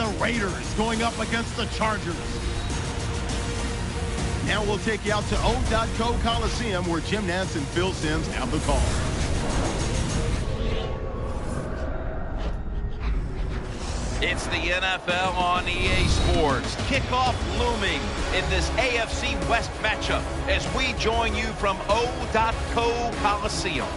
the Raiders going up against the Chargers. Now we'll take you out to O.co Coliseum, where Jim Nantz and Phil Simms have the call. It's the NFL on EA Sports. Kickoff looming in this AFC West matchup as we join you from O.co Coliseum.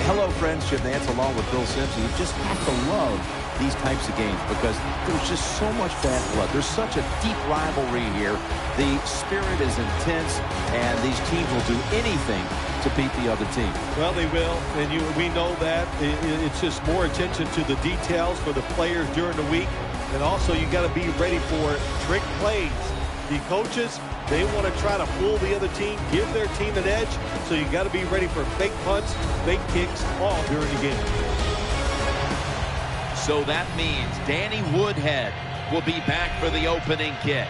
Hello, friends. Jim Nantz along with Phil Simms. You just have to love these types of games because there's just so much bad blood. There's such a deep rivalry here. The spirit is intense, and these teams will do anything to beat the other team. Well, they will, and we know that. It's just more attention to the details for the players during the week, and also you got to be ready for trick plays. The coaches, they want to try to fool the other team, give their team an edge, so you got to be ready for fake punts, fake kicks, all during the game. So that means Danny Woodhead will be back for the opening kick.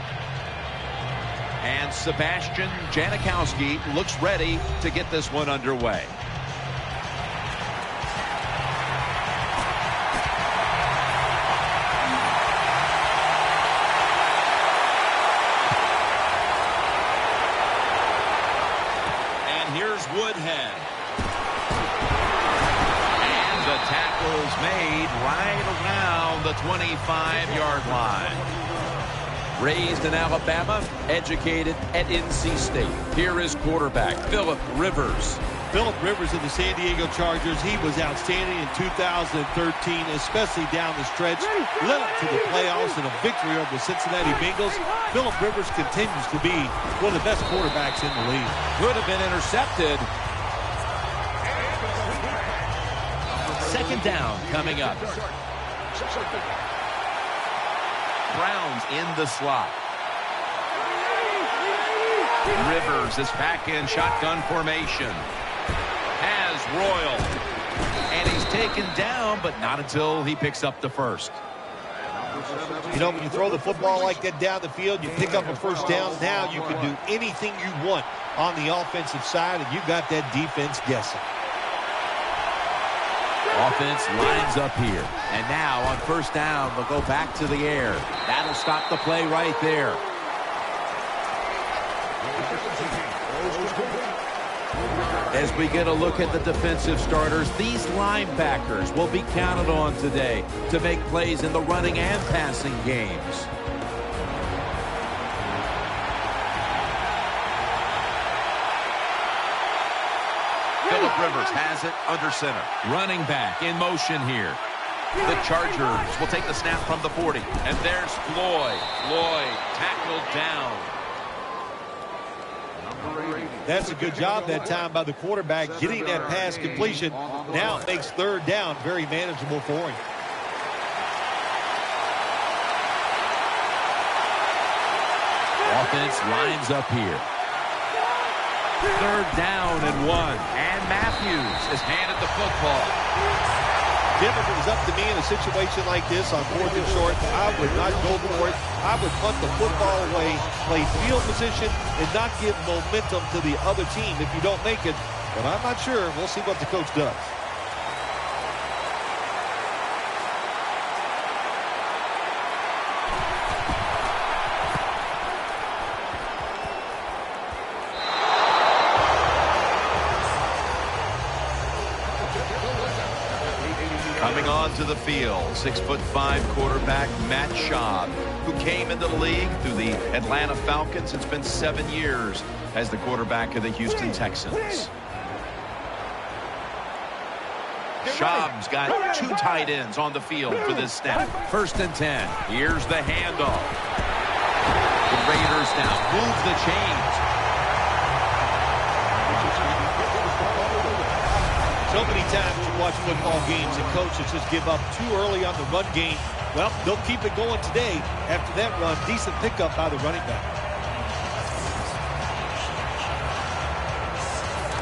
And Sebastian Janikowski looks ready to get this one underway. And here's Woodhead. And the tackle's made right around the 25-yard line. Raised in Alabama, educated at NC State. Here is quarterback Philip Rivers. Philip Rivers of the San Diego Chargers, he was outstanding in 2013, especially down the stretch. Led up to the playoffs and a victory over the Cincinnati Bengals. Philip Rivers continues to be one of the best quarterbacks in the league. Could have been intercepted. Second down coming up. Browns in the slot. Rivers is back in shotgun formation. Has Royal. And he's taken down, but not until he picks up the first. You know, when you throw the football like that down the field, you pick up a first down. Now you can do anything you want on the offensive side, and you got that defense guessing. Offense lines up here. And now on first down, they'll go back to the air. That'll stop the play right there. As we get a look at the defensive starters, these linebackers will be counted on today to make plays in the running and passing games. Philip Rivers has it under center. Running back in motion here. The Chargers will take the snap from the 40. And there's Floyd. Floyd tackled down. That's a good job that time by the quarterback getting that pass completion. Now it makes third down very manageable for him. Offense lines up here. Third down and 1. And Matthews is handed the football. Jim, if it was up to me in a situation like this on 4th and short, I would not go for it. I would punt the football away, play field position, and not give momentum to the other team if you don't make it. But I'm not sure. We'll see what the coach does. Coming on to the field, 6'5" quarterback Matt Schaub, who came into the league through the Atlanta Falcons. It's been 7 years as the quarterback of the Houston Texans. Schaub's got 2 tight ends on the field for this snap. 1st and 10. Here's the handoff. The Raiders now move the chains. So many times you watch football games and coaches just give up too early on the run game. Well, they'll keep it going today. After that run, decent pickup by the running back.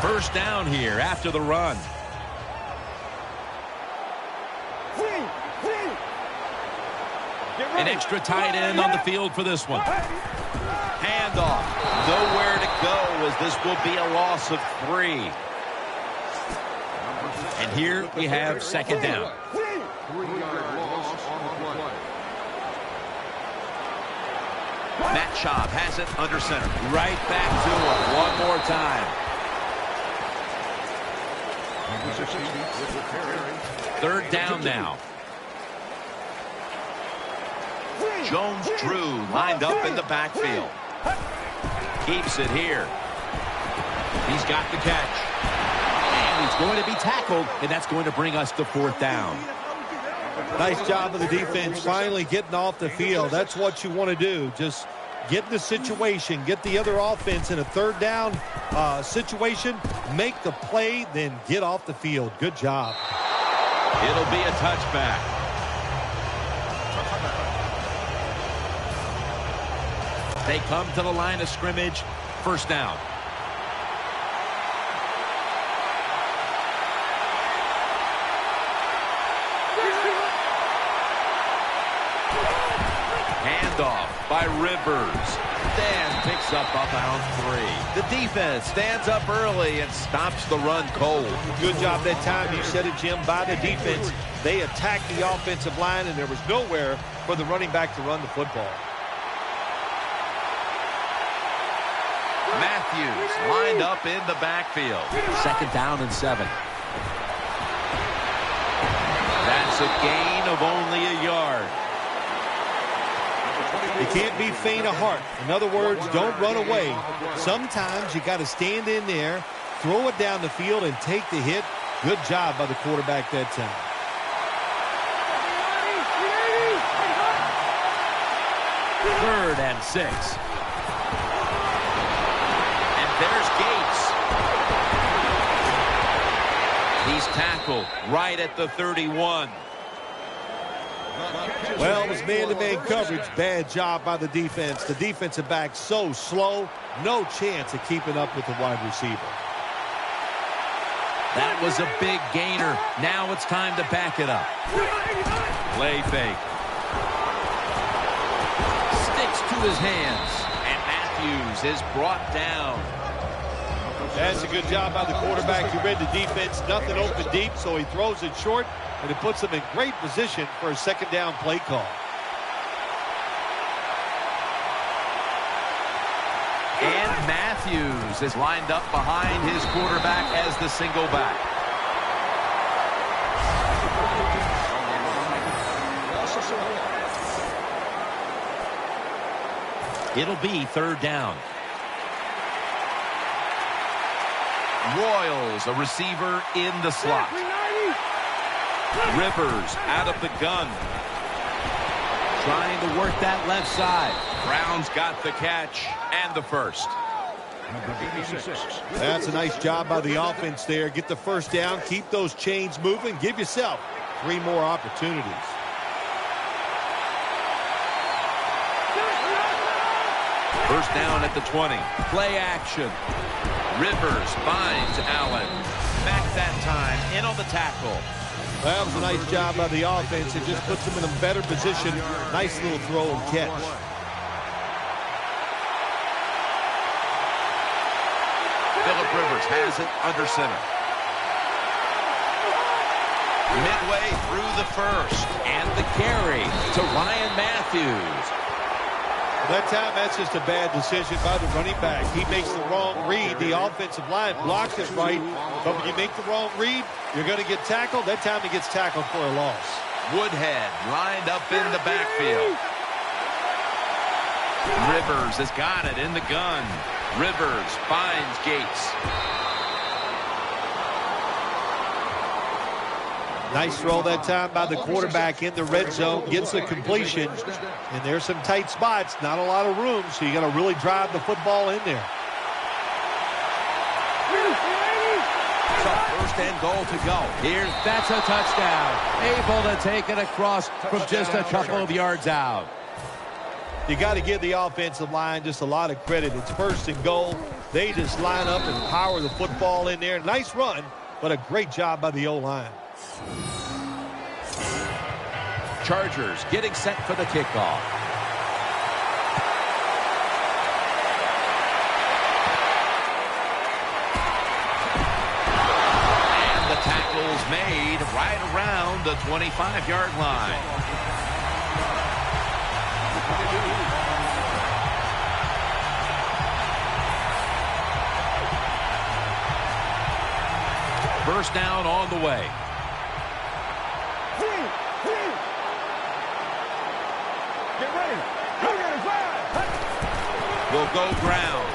First down here after the run. An extra tight end on the field for this one. Handoff. Nowhere to go as this will be a loss of 3. And here we have second down. Matt Schaub has it under center. Right back to him one more time. Third down now. Jones-Drew lined up in the backfield. Keeps it here. He's got the catch. And he's going to be tackled, and that's going to bring us to fourth down. Nice job of the defense finally getting off the field. That's what you want to do. Just get in the situation, get the other offense in a third down situation, make the play, then get off the field. Good job. It'll be a touchback. They come to the line of scrimmage. First down. Handoff by Rivers. Dan picks up about 3. The defense stands up early and stops the run cold. Good job that time. You said it, Jim, by the defense. They attacked the offensive line, and there was nowhere for the running back to run the football. Matthews lined up in the backfield. Second down and 7. That's a gain of only a yard. You can't be faint of heart. In other words, don't run away. Sometimes you got to stand in there, throw it down the field, and take the hit. Good job by the quarterback that time. Third and 6. And there's Gates. He's tackled right at the 31. Well, it was man-to-man coverage. Bad job by the defense. The defensive back so slow, no chance of keeping up with the wide receiver. That was a big gainer. Now it's time to back it up. Play fake. Sticks to his hands. And Matthews is brought down. That's a good job by the quarterback. He read the defense. Nothing open deep, so he throws it short. And it puts them in great position for a second down play call. And Matthews is lined up behind his quarterback as the single back. It'll be third down. Royals, a receiver in the slot. Rivers out of the gun. Trying to work that left side. Brown's got the catch and the first. That's a nice job by the offense there. Get the first down, keep those chains moving, give yourself 3 more opportunities. First down at the 20. Play action. Rivers finds Allen. Back that time, in on the tackle. That was a nice job by the offense. It just puts them in a better position. Nice little throw and catch. Phillip Rivers has it under center. Midway through the first. And the carry to Ryan Matthews. That time, that's just a bad decision by the running back. He makes the wrong read. The offensive line blocks it right. But when you make the wrong read, you're going to get tackled. That time he gets tackled for a loss. Woodhead lined up in the backfield. Rivers has got it in the gun. Rivers finds Gates. Nice throw that time by the quarterback in the red zone. Gets the completion. And there's some tight spots. Not a lot of room, so you got to really drive the football in there. So first and goal to go. Here, that's a touchdown. Able to take it across from just a couple of yards out. You got to give the offensive line just a lot of credit. It's first and goal. They just line up and power the football in there. Nice run, but a great job by the O-line. Chargers getting set for the kickoff. And the tackle's made right around the 25-yard line. first down on the way. Get ready. Will go ground.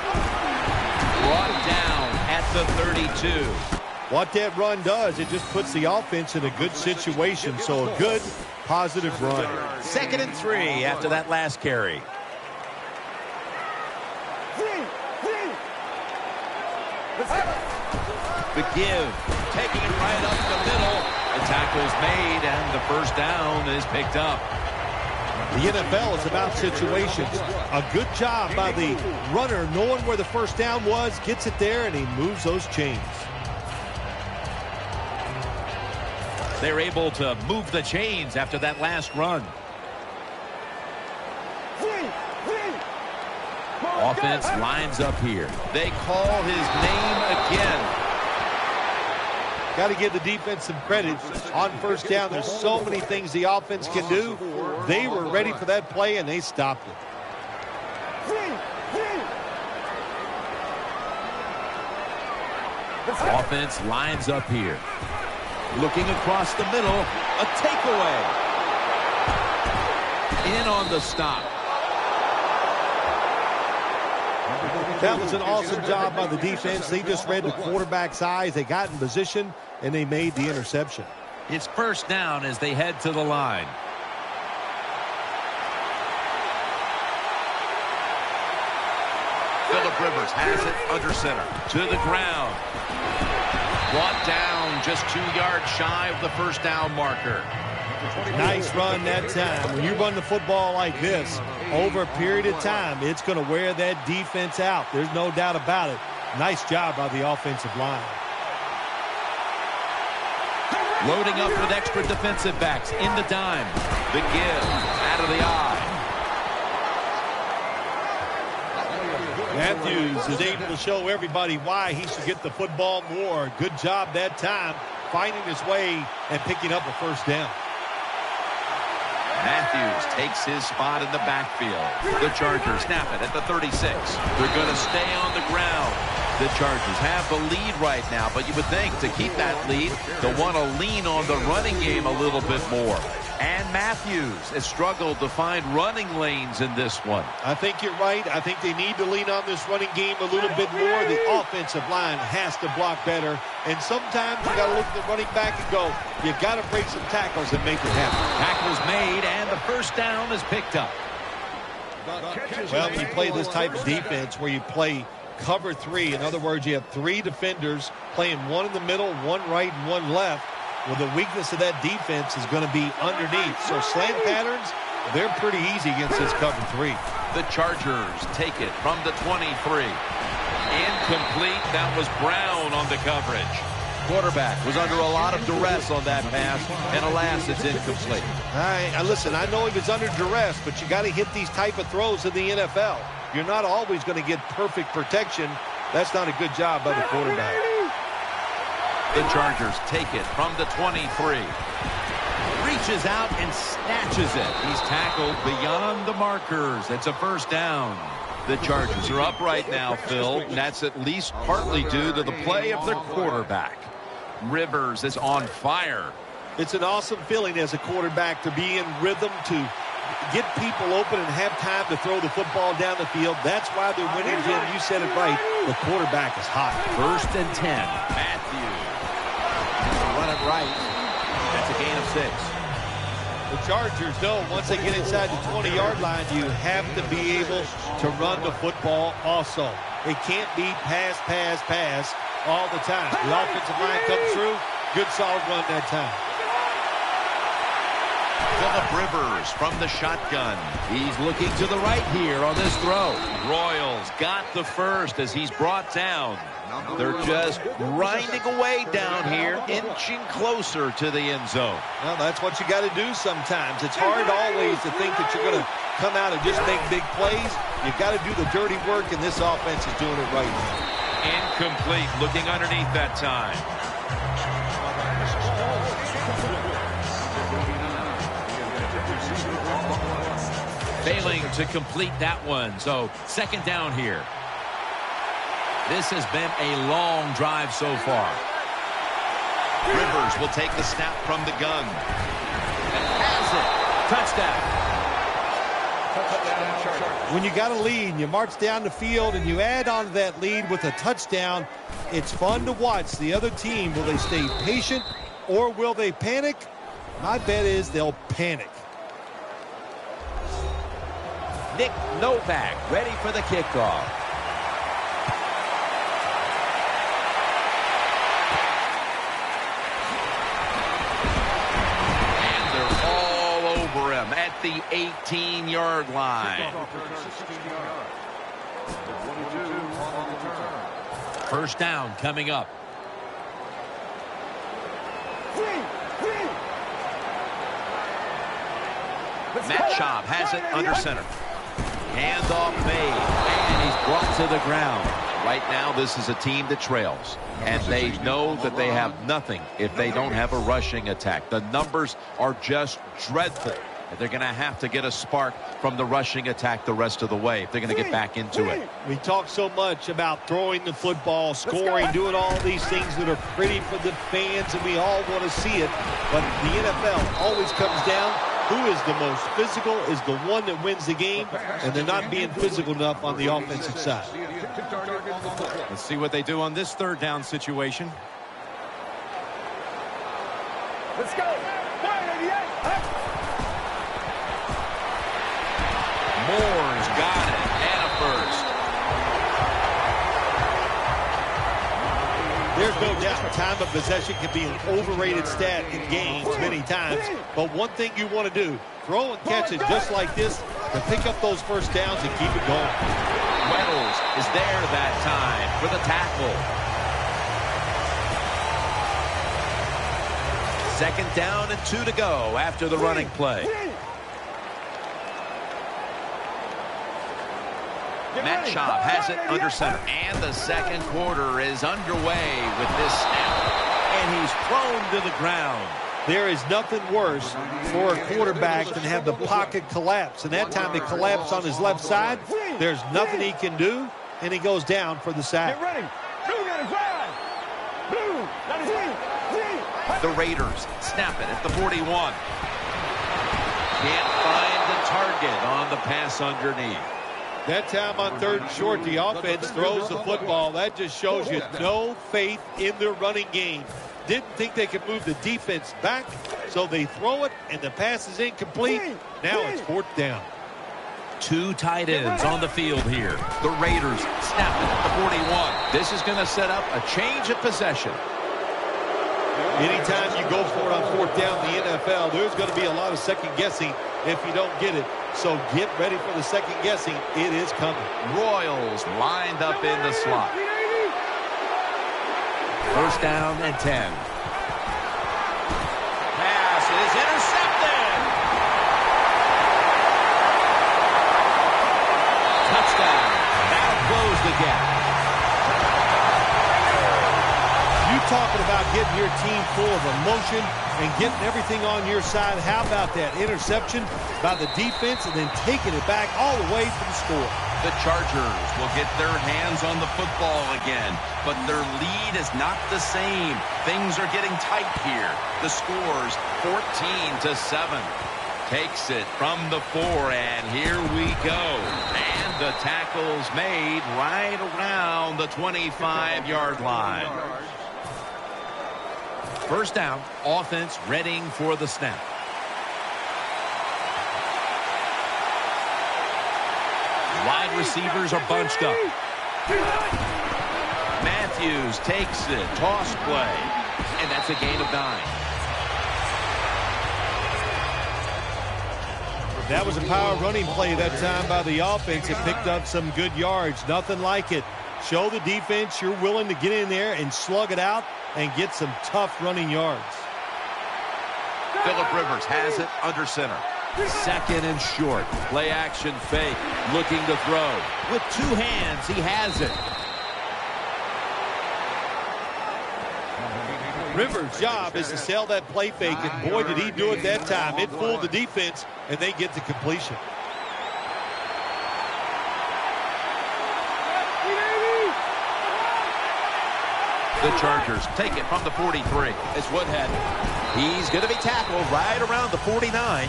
Brought down at the 32. What that run does, it just puts the offense in a good situation. So a good, positive run. 2nd and 3 after that last carry. The give, taking it right up the middle. The tackle's made, and the first down is picked up. The NFL is about situations. A good job by the runner knowing where the first down was, gets it there, and he moves those chains. They're able to move the chains after that last run. Offense lines up here. They call his name again. Got to give the defense some credit on first down. There's so many things the offense can do. They were ready for that play, and they stopped it. Offense lines up here. Looking across the middle. A takeaway. In on the stop. That was an awesome job by the defense. They just read the quarterback's eyes. They got in position, and they made the interception. It's first down as they head to the line. Phillip Rivers has it under center. To the ground. Brought down just 2 yards shy of the first down marker. Nice run that time. When you run the football like this, over a period of time, it's going to wear that defense out. There's no doubt about it. Nice job by the offensive line. Loading up with extra defensive backs in the dime. The give out of the eye. Matthews is able to show everybody why he should get the football more. Good job that time, finding his way and picking up a first down. Matthews takes his spot in the backfield. The Chargers snap it at the 36. They're going to stay on the ground. The Chargers have the lead right now, but you would think to keep that lead, they'll want to lean on the running game a little bit more. And Matthews has struggled to find running lanes in this one. I think you're right. I think they need to lean on this running game a little bit more. The offensive line has to block better. And sometimes you got to look at the running back and go, you got to break some tackles and make it happen. Tackle's made, and the first down is picked up. Well, you play this type of defense where you play cover 3. In other words, you have 3 defenders playing one in the middle, one right, and one left. Well, the weakness of that defense is going to be underneath. So slant patterns, they're pretty easy against this cover 3. The Chargers take it from the 23. Incomplete. That was Brown on the coverage. Quarterback was under a lot of duress on that pass, and alas, it's incomplete. Listen, I know he was under duress, but you got to hit these type of throws in the NFL. You're not always going to get perfect protection. That's not a good job by the quarterback. The Chargers take it from the 23. Reaches out and snatches it. He's tackled beyond the markers. It's a first down. The Chargers are up right now, Phil, and that's at least partly due to the play of their quarterback. Rivers is on fire. It's an awesome feeling as a quarterback to be in rhythm, to get people open and have time to throw the football down the field. That's why they're winning, Jim. You said it right. The quarterback is hot. 1st and 10. Matthews. Run it right. That's a gain of 6. The Chargers know once they get inside the 20-yard line, you have to be able to run the football also. It can't be pass, pass, pass all the time. The offensive line comes through. Good, solid run that time. Phillip Rivers from the shotgun. He's looking to the right here on this throw. Royals got the first as he's brought down. They're just grinding away down here, inching closer to the end zone. Well, that's what you got to do sometimes. It's hard always to think that you're going to come out and just make big plays. You got to do the dirty work, and this offense is doing it right now. Incomplete, looking underneath that time. Failing to complete that one, so 2nd down here. This has been a long drive so far. Rivers will take the snap from the gun. And has it. Touchdown. When you got a lead and you march down the field and you add on to that lead with a touchdown, it's fun to watch the other team. Will they stay patient or will they panic? My bet is they'll panic. Nick Novak ready for the kickoff. And they're all over him at the 18-yard line. First down coming up. Matt Schaub has it under center. Handoff made, and he's brought to the ground. Right now, this is a team that trails, and they know that they have nothing if they don't have a rushing attack. The numbers are just dreadful, and they're going to have to get a spark from the rushing attack the rest of the way if they're going to get back into it. We talk so much about throwing the football, scoring, doing all these things that are pretty for the fans, and we all want to see it, but the NFL always comes down. Who is the most physical is the one that wins the game, and they're not being physical enough on the offensive side. Let's see what they do on this third down situation. Let's go. Moore's got it, and a first. There's no doubt time of possession can be an overrated stat in games many times, but one thing you want to do, throw and catch it just like this to pick up those first downs and keep it going. Reynolds is there that time for the tackle. Second down and 2 to go after the running play. Matt Schaub has it under center, and the second quarter is underway with this snap, and he's thrown to the ground. There is nothing worse for a quarterback than have the pocket collapse, and that time it collapsed on his left side. There's nothing he can do, and he goes down for the sack. The Raiders snap it at the 41. Can't find the target on the pass underneath. That time on third and short, the offense throws the football. That just shows you no faith in their running game. Didn't think they could move the defense back, so they throw it, and the pass is incomplete. Now it's fourth down. Two tight ends on the field here. The Raiders snap it at the 41. This is going to set up a change of possession. Anytime you go for it on fourth down in the NFL, there's going to be a lot of second guessing if you don't get it. So get ready for the second guessing. It is coming. Royals lined up in the slot. First down and 10. Pass is intercepted. Touchdown. That'll close the gap. You talking about getting your team full of emotion and getting everything on your side. How about that interception by the defense and then taking it back all the way for the score? The Chargers will get their hands on the football again, but their lead is not the same. Things are getting tight here. The score's 14-7. Takes it from the 4, and here we go. And the tackle's made right around the 25-yard line. First down, offense readying for the snap. Wide receivers are bunched up. Matthews takes it, toss play, and that's a gain of 9. That was a power running play that time by the offense. It picked up some good yards. Nothing like it. Show the defense you're willing to get in there and slug it out and get some tough running yards. Phillip Rivers has it under center. Second and short. Play action fake. Looking to throw. With 2 hands, he has it. Rivers' job is to sell that play fake, and boy, did he do it that time. It fooled the defense, and they get to completion. The Chargers take it from the 43. It's Woodhead. He's going to be tackled right around the 49.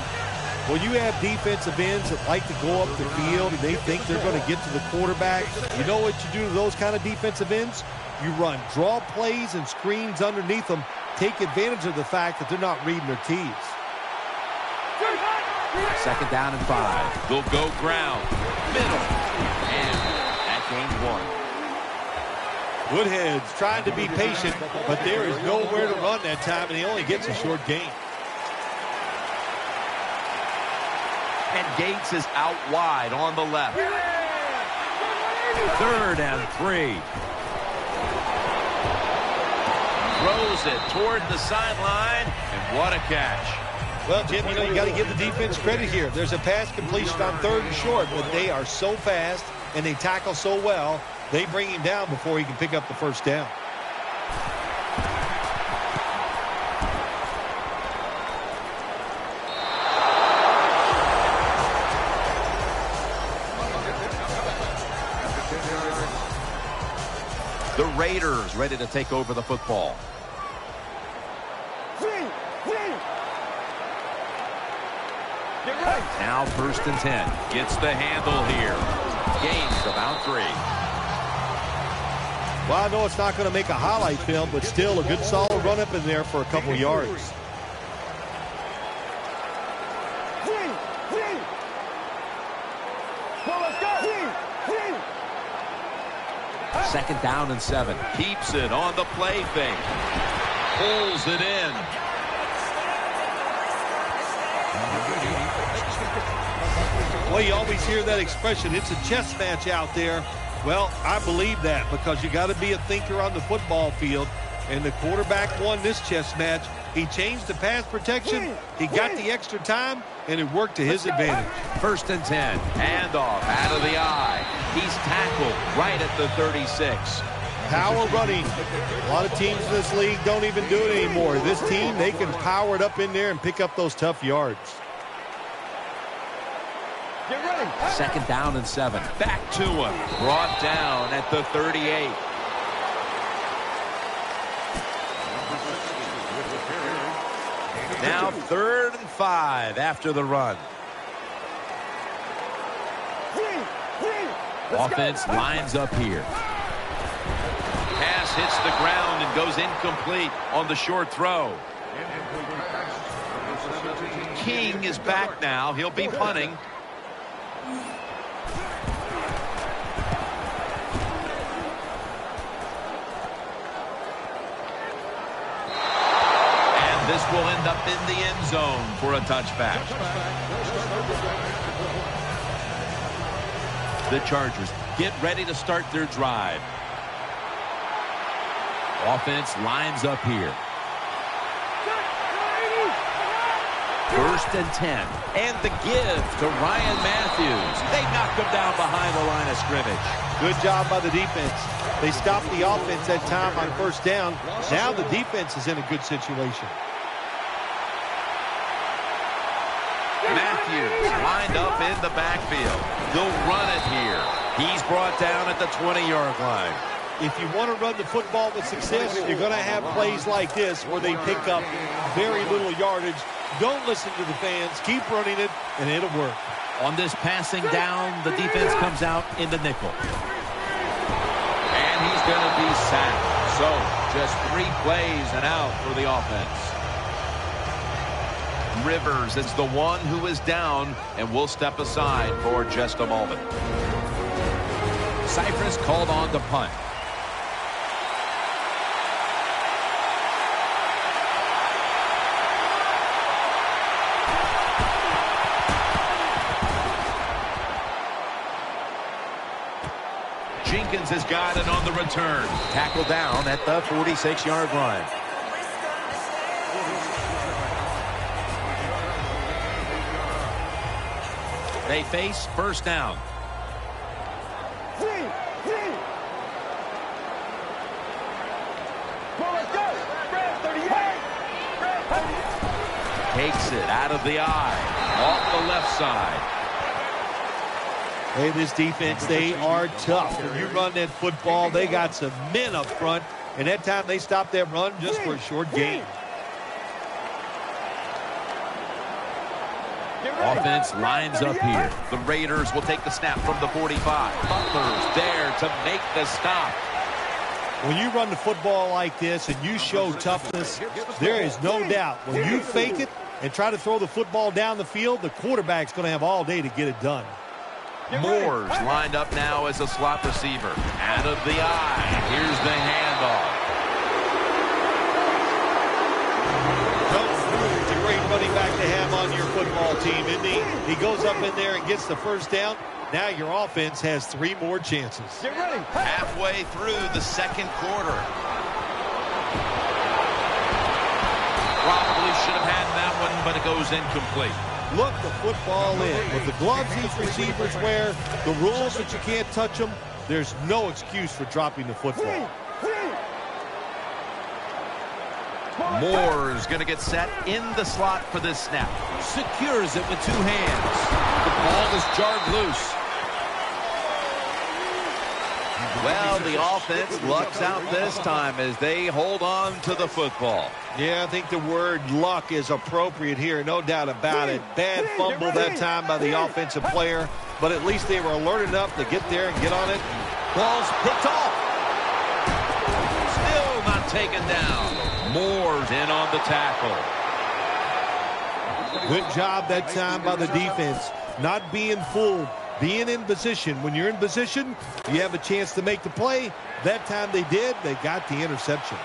Well, you have defensive ends that like to go up the field, and they think they're going to get to the quarterback. You know what you do to those kind of defensive ends? You run draw plays and screens underneath them. Take advantage of the fact that they're not reading their keys. Second down and 5. They'll go ground. Middle. And that gains 1. Woodhead's trying to be patient, but there is nowhere to run that time, and he only gets a short gain. And Gates is out wide on the left. 3rd and 3. Throws it toward the sideline, and what a catch. Well, Jim, you know, you got to give the defense credit here. There's a pass completion on 3rd and short, but they are so fast and they tackle so well, they bring him down before he can pick up the first down. The Raiders ready to take over the football. Now 1st and 10. Gets the handle here. Gains about 3. Well, I know it's not going to make a highlight film, but still a good solid run up in there for a couple yards. Second down and 7. Keeps it on the play fake. Pulls it in. Well, you always hear that expression, it's a chess match out there. Well, I believe that because you got to be a thinker on the football field. And the quarterback won this chess match. He changed the pass protection. He got the extra time, and it worked to his advantage. 1st and 10. Handoff out of the eye. He's tackled right at the 36. Power running. A lot of teams in this league don't even do it anymore. This team, they can power it up in there and pick up those tough yards. 2nd down and 7. Back to him. Brought down at the 38. Now 3rd and 5 after the run. Offense lines up here. Pass hits the ground and goes incomplete on the short throw. King is back now. He'll be punting. This will end up in the end zone for a touchback. The Chargers get ready to start their drive. Offense lines up here. 1st and 10. And the give to Ryan Matthews. They knocked him down behind the line of scrimmage. Good job by the defense. They stopped the offense that time on 1st down. Now the defense is in a good situation. Matthews lined up in the backfield. They'll run it here. He's brought down at the 20-yard line. If you want to run the football with success, you're going to have plays like this where they pick up very little yardage. Don't listen to the fans. Keep running it, and it'll work. On this passing down, the defense comes out in the nickel. And he's going to be sacked. So, just 3 plays and out for the offense. Rivers is the one who is down, and we'll step aside for just a moment. Cypress called on to punt. Jenkins has got it on the return. Tackle down at the 46-yard line. They face 1st down. Takes it out of the eye. Off the left side. Hey, this defense, they are tough. When you run that football, they got some men up front. and that time they stopped that run just for a short gain. Offense lines up here. The Raiders will take the snap from the 45. Butler's there to make the stop. When you run the football like this and you show toughness, there is no doubt when you fake it and try to throw the football down the field, the quarterback's going to have all day to get it done. Moore's lined up now as a slot receiver. Out of the eye. Here's the handoff. It's a great running back to have on your football team, isn't he? He goes up in there and gets the first down. Now your offense has 3 more chances. Get ready. Halfway through the second quarter. Probably should have had that one, but it goes incomplete. Look the football in. With the gloves these receivers wear, the rules that you can't touch them, there's no excuse for dropping the football. Moore's going to get set in the slot for this snap. Secures it with 2 hands. The ball is jarred loose. Well, the offense lucks out this time as they hold on to the football. Yeah, I think the word luck is appropriate here, no doubt about it. Bad fumble that time by the offensive player, but at least they were alert enough to get there and get on it. Ball's picked off. Still not taken down. Moore's in on the tackle. Good job that time by the defense, not being fooled. Being in position. When you're in position, you have a chance to make the play. That time they did. They got the interception.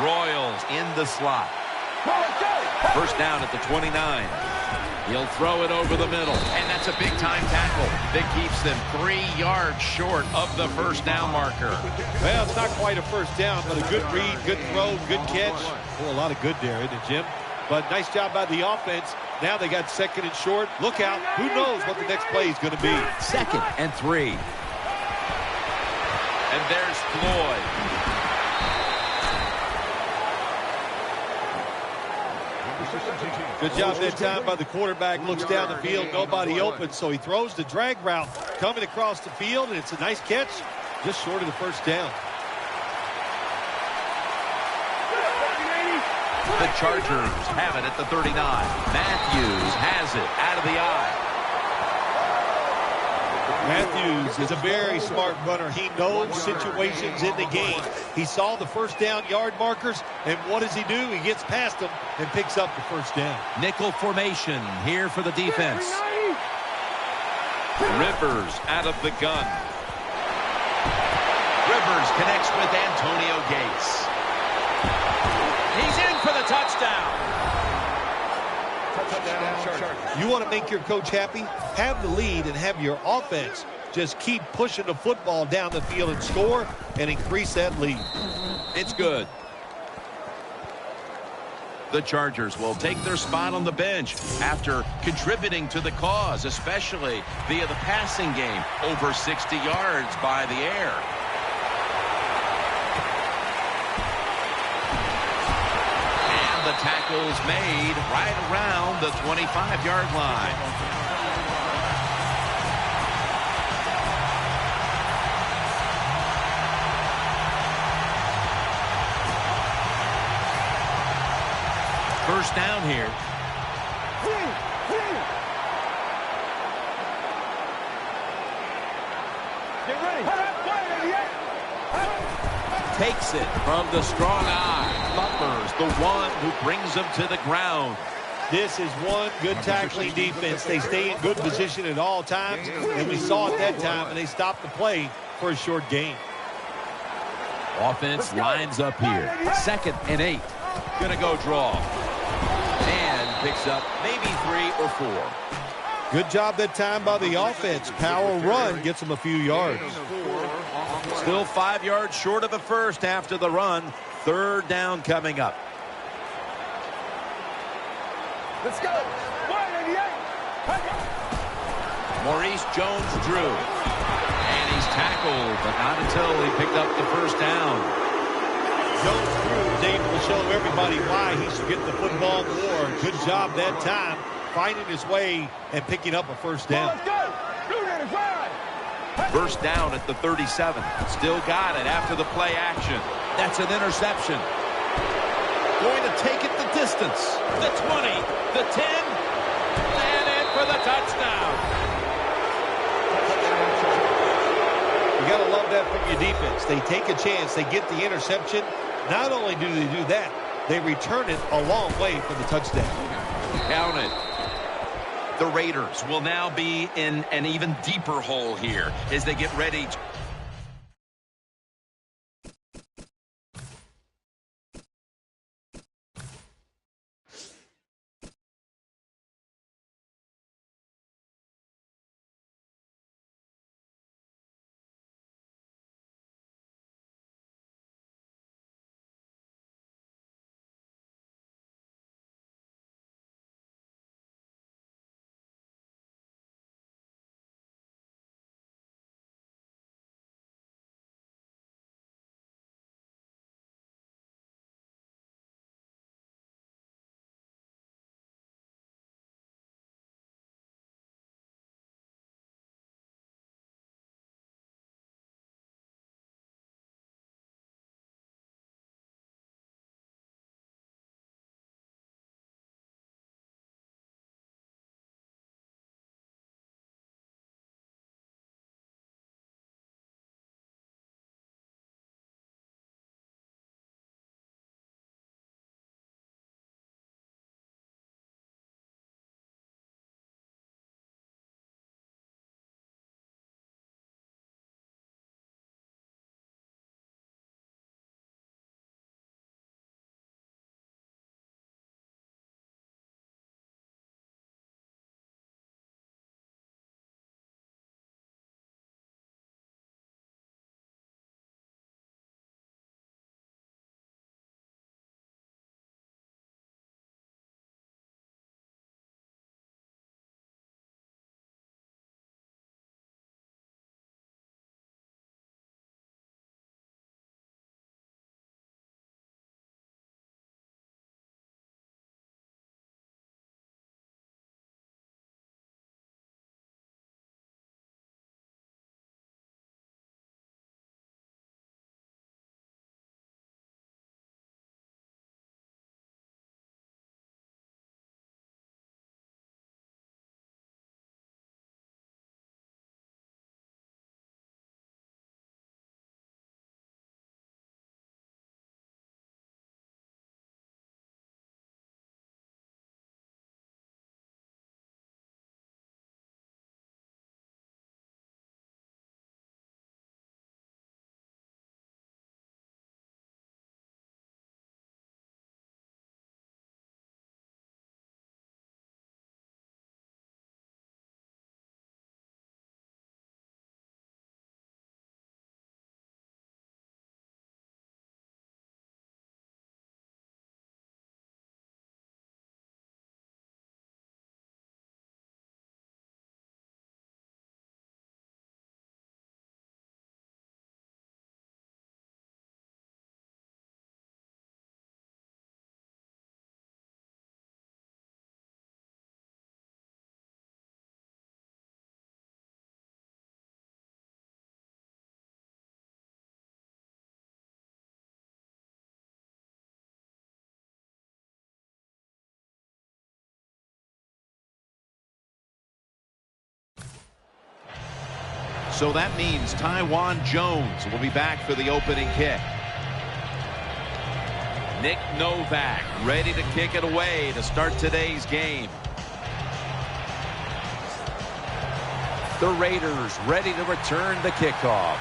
Royals in the slot. First down at the 29. He'll throw it over the middle. And that's a big-time tackle that keeps them 3 yards short of the first down marker. Well, it's not quite a first down, but a good read, good throw, good catch. Oh, a lot of good there, isn't it, Jim? But nice job by the offense. Now they got second and short. Look out. Who knows what the next play is going to be. 2nd and 3. And there's Floyd. Good job that time by the quarterback. Looks down the field. Nobody open, so he throws the drag route coming across the field, and it's a nice catch just short of the first down. The Chargers have it at the 39. Matthews has it out of the eye. Matthews is a very smart runner. He knows situations in the game. He saw the first down yard markers, and what does he do? He gets past them and picks up the first down. Nickel formation here for the defense. Rivers out of the gun. Rivers connects with Antonio Gates. He's in for the touchdown. You want to make your coach happy? Have the lead and have your offense just keep pushing the football down the field and score and increase that lead. It's good. The Chargers will take their spot on the bench after contributing to the cause, especially via the passing game, over 60 yards by the air. The tackle's made right around the 25-yard line. First down here. Get ready. Takes it from the strong eye. Butler's the one who brings him to the ground. This is one good tackling defense. They stay in good position at all times, and we saw it that time, and they stopped the play for a short gain. Offense lines up here. 2nd and 8. Gonna go draw. And picks up maybe 3 or 4. Good job that time by the offense. Power run gets them a few yards. Still 5 yards short of the first after the run. 3rd down coming up. Let's go. Maurice Jones-Drew. And he's tackled, but not until he picked up the first down. Jones-Drew was able to show everybody why he should get the football more. Good job that time, finding his way and picking up a first down. Let's go. First down at the 37. Still got it after the play action. That's an interception. Going to take it the distance. The 20, the 10, and in for the touchdown. You got to love that from your defense. They take a chance. They get the interception. Not only do they do that, they return it a long way for the touchdown. Count it. The Raiders will now be in an even deeper hole here as they get ready to... So that means Tywan Jones will be back for the opening kick. Nick Novak ready to kick it away to start today's game. The Raiders ready to return the kickoff.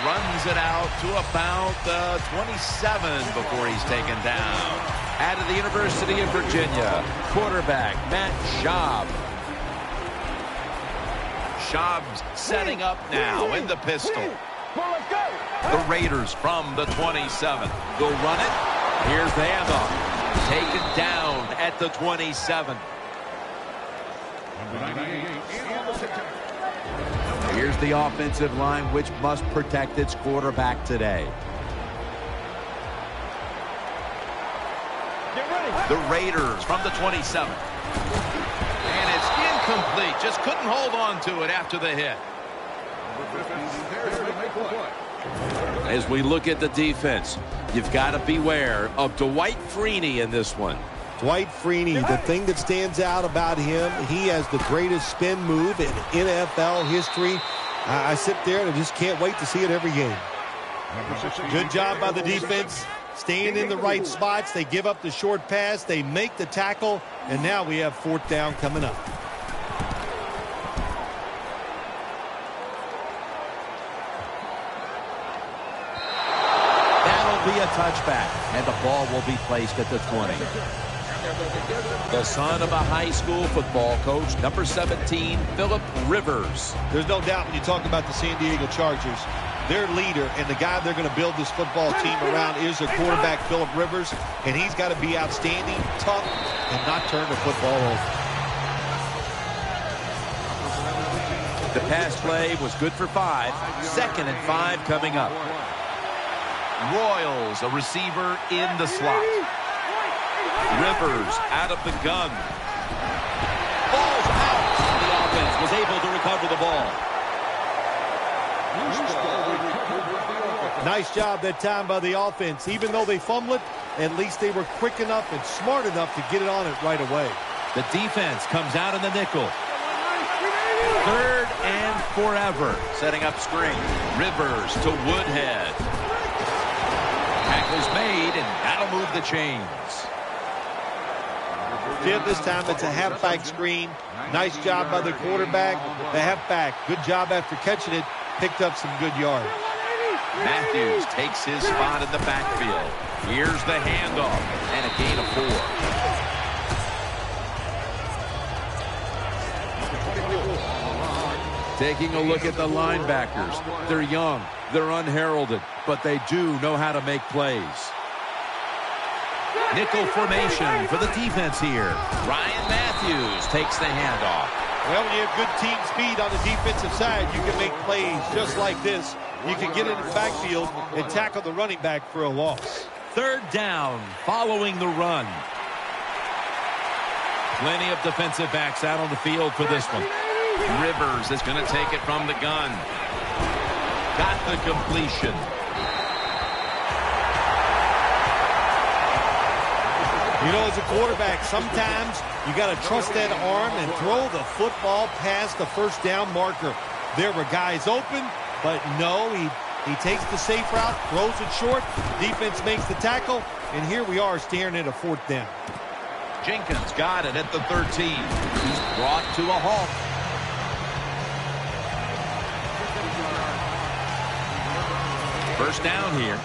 Runs it out to about the 27 before he's taken down. Out of the University of Virginia, quarterback Matt Schaub. Schaub's setting up now in the pistol. The Raiders from the 27. They'll run it. Here's the handoff. Taken down at the 27. Here's the offensive line, which must protect its quarterback today. The Raiders from the 27. And it's incomplete. Just couldn't hold on to it after the hit. As we look at the defense, you've got to beware of Dwight Freeney in this one. Dwight Freeney, the thing that stands out about him, he has the greatest spin move in NFL history. I sit there and I just can't wait to see it every game. Good job by the defense, staying in the right spots. They give up the short pass, they make the tackle, and now we have 4th down coming up. That'll be a touchback, and the ball will be placed at the 20. The son of a high school football coach, number 17, Philip Rivers. There's no doubt when you talk about the San Diego Chargers, their leader and the guy they're going to build this football team around is their quarterback, Philip Rivers, and he's got to be outstanding, tough, and not turn the football over. The pass play was good for 5. 2nd and 5 coming up. Royals, a receiver in the slot. Rivers out of the gun. Ball's out. The offense was able to recover the ball. Nice job that time by the offense. Even though they fumbled it, at least they were quick enough and smart enough to get it on it right away. The defense comes out in the nickel. 3rd and forever. Setting up screen. Rivers to Woodhead. Tackle's made, and that'll move the chains. This time it's a halfback screen. Nice job by the quarterback. The halfback, good job after catching it. Picked up some good yards. Matthews takes his spot in the backfield. Here's the handoff, and a gain of 4. Taking a look at the linebackers. They're young, they're unheralded, but they do know how to make plays. Nickel formation for the defense here. Ryan Matthews takes the handoff. Well, when you have good team speed on the defensive side, you can make plays just like this. You can get in the backfield and tackle the running back for a loss. 3rd down following the run. Plenty of defensive backs out on the field for this one. Rivers is going to take it from the gun. Got the completion. You know, as a quarterback, sometimes you got to trust that arm and throw the football past the 1st down marker. There were guys open, but no, he takes the safe route, throws it short, defense makes the tackle, and here we are staring at a 4th down. Jenkins got it at the 13. He's brought to a halt. First down here.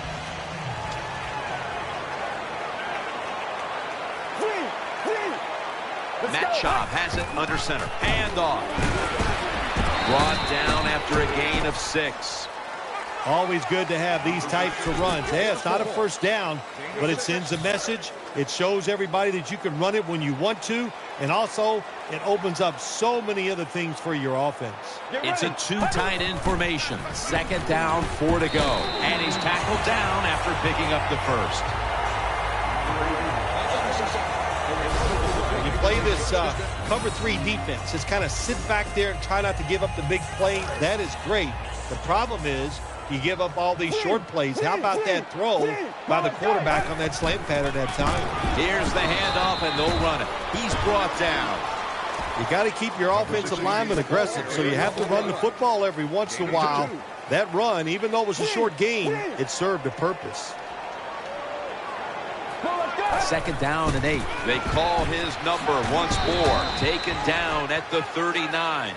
Matt Schaub has it under center. Handoff. Brought down after a gain of 6. Always good to have these types of runs. Hey, it's not a 1st down, but it sends a message. It shows everybody that you can run it when you want to, and also it opens up so many other things for your offense. It's a 2 tight end formation. 2nd down, 4 to go. And he's tackled down after picking up the 1st. You play this cover 3 defense. Just kind of sit back there and try not to give up the big play. That is great. The problem is you give up all these short plays. How about that throw by the quarterback on that slant pattern that time? Here's the handoff, and they'll run it. He's brought down. You got to keep your offensive lineman aggressive, so you have to run the football every once in a while. That run, even though it was a short gain, it served a purpose. 2nd down and 8. They call his number once more. Taken down at the 39.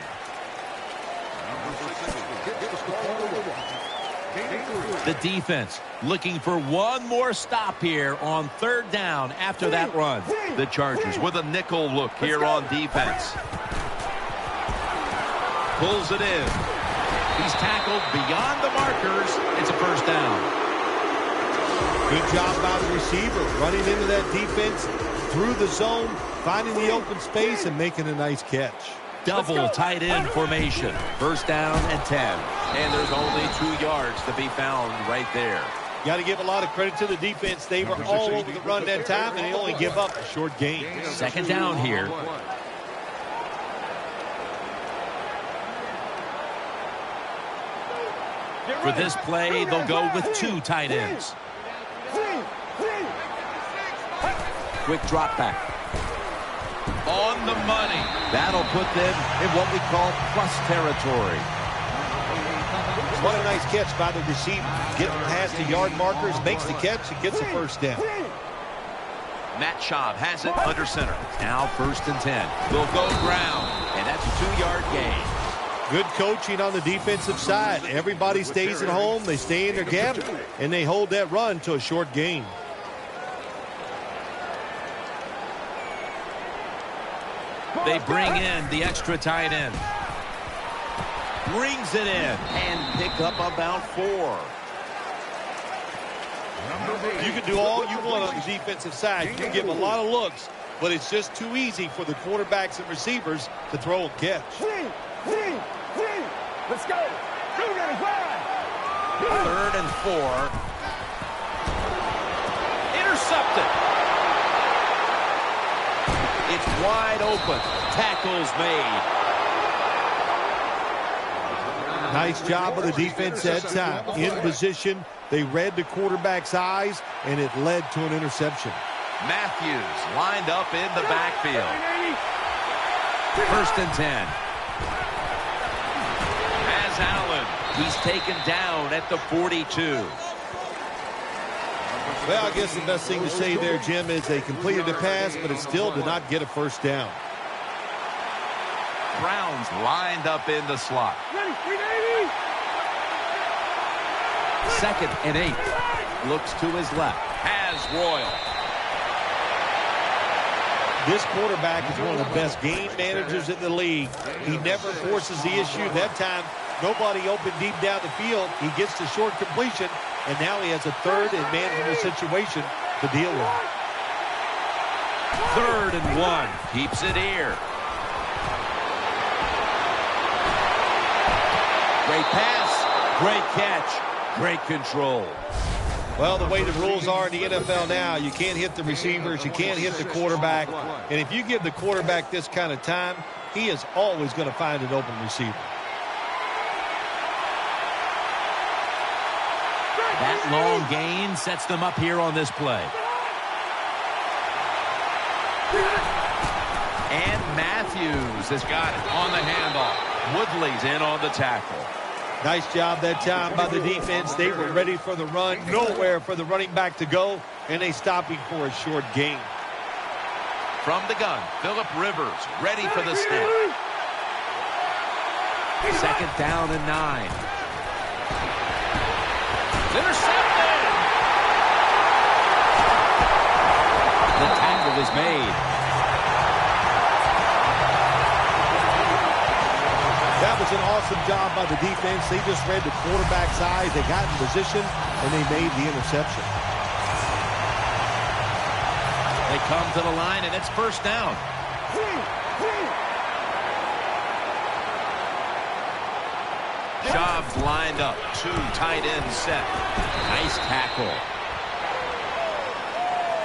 The defense looking for one more stop here on 3rd down after that run. The Chargers with a nickel look here on defense. Pulls it in. He's tackled beyond the markers. It's a 1st down. Good job by the receiver, running into that defense, through the zone, finding the open space, and making a nice catch. Double tight end formation. 1st down and 10. And there's only 2 yards to be found right there. Got to give a lot of credit to the defense. They were all over the run that time, and they only give up a short gain. Second down here. For this play, they'll go with 2 tight ends. Quick drop back. On the money. That'll put them in what we call plus territory. What a nice catch by the receiver. Getting past the yard markers, makes the catch, and gets a first down. Matt Schaub has it under center. Now 1st and 10. They'll go ground, and that's a 2-yard gain. Good coaching on the defensive side. Everybody stays at home. They stay in their gap, and they hold that run to a short gain. They bring in the extra tight end. Brings it in and pick up about 4. You can do all you want on the defensive side. You can give a lot of looks, but it's just too easy for the quarterbacks and receivers to throw and catch. Let's go. 3rd and 4. Intercepted. It's wide open. Tackles made. Nice job of the defense that time. In position, they read the quarterback's eyes, and it led to an interception. Matthews lined up in the backfield. 1st and 10. Has Allen. He's taken down at the 42. Well, I guess the best thing to say there, Jim, is they completed the pass, but it still did not get a first down. Browns lined up in the slot. 2nd and 8. Looks to his left. Has Royal. This quarterback is one of the best game managers in the league. He never forces the issue. That time, nobody open deep down the field. He gets the short completion, and now he has a 3rd and manageable situation to deal with. 3rd and 1. Keeps it here. Great pass. Great catch. Great control. Well, the way the rules are in the NFL now, you can't hit the receivers, you can't hit the quarterback. And if you give the quarterback this kind of time, he is always going to find an open receiver. That long gain sets them up here on this play. And Matthews has got it on the handoff. Woodley's in on the tackle. Nice job that time by the defense. They were ready for the run. Nowhere for the running back to go, and they stopped him for a short gain. From the gun, Phillip Rivers ready for the snap. 2nd down and 9. Intercepted! The tackle is made. That was an awesome job by the defense. They just read the quarterback's eyes. They got in position, and they made the interception. They come to the line, and it's 1st down. Schaub's lined up. 2 tight ends set. Nice tackle.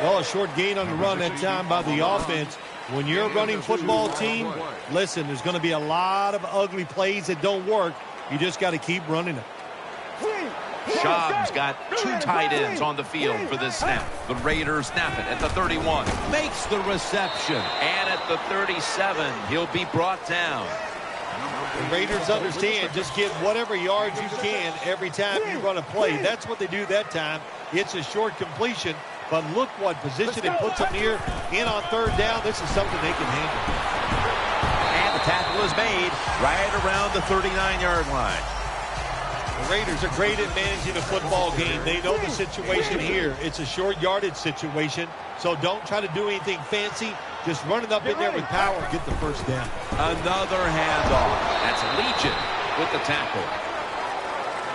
Well, a short gain on the run that time by the offense. When you're a running football team, listen, there's going to be a lot of ugly plays that don't work. You just got to keep running them. Schaub's got 2 tight ends on the field for this snap. The Raiders snap it at the 31. Makes the reception. And at the 37, he'll be brought down. The Raiders understand, just get whatever yards you can every time you run a play. That's what they do that time. It's a short completion. But look what position it puts them here in on 3rd down. This is something they can handle. And the tackle is made right around the 39-yard line. The Raiders are great at managing a football game. They know the situation here. It's a short yardage situation. So don't try to do anything fancy. Just run it up in there with power and get the first down. Another handoff. That's Legion with the tackle.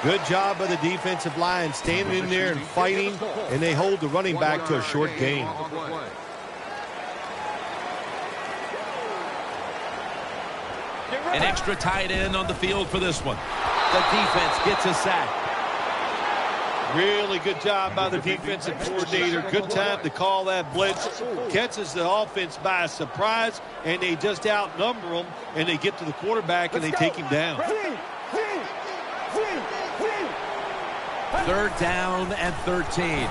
Good job by the defensive line standing in there and fighting, and they hold the running back to a short gain. An extra tight end on the field for this one. The defense gets a sack. Really good job by the defensive coordinator. Good time to call that blitz. Catches the offense by surprise, and they just outnumber them, and they get to the quarterback, and they take him down. 3rd down and 13.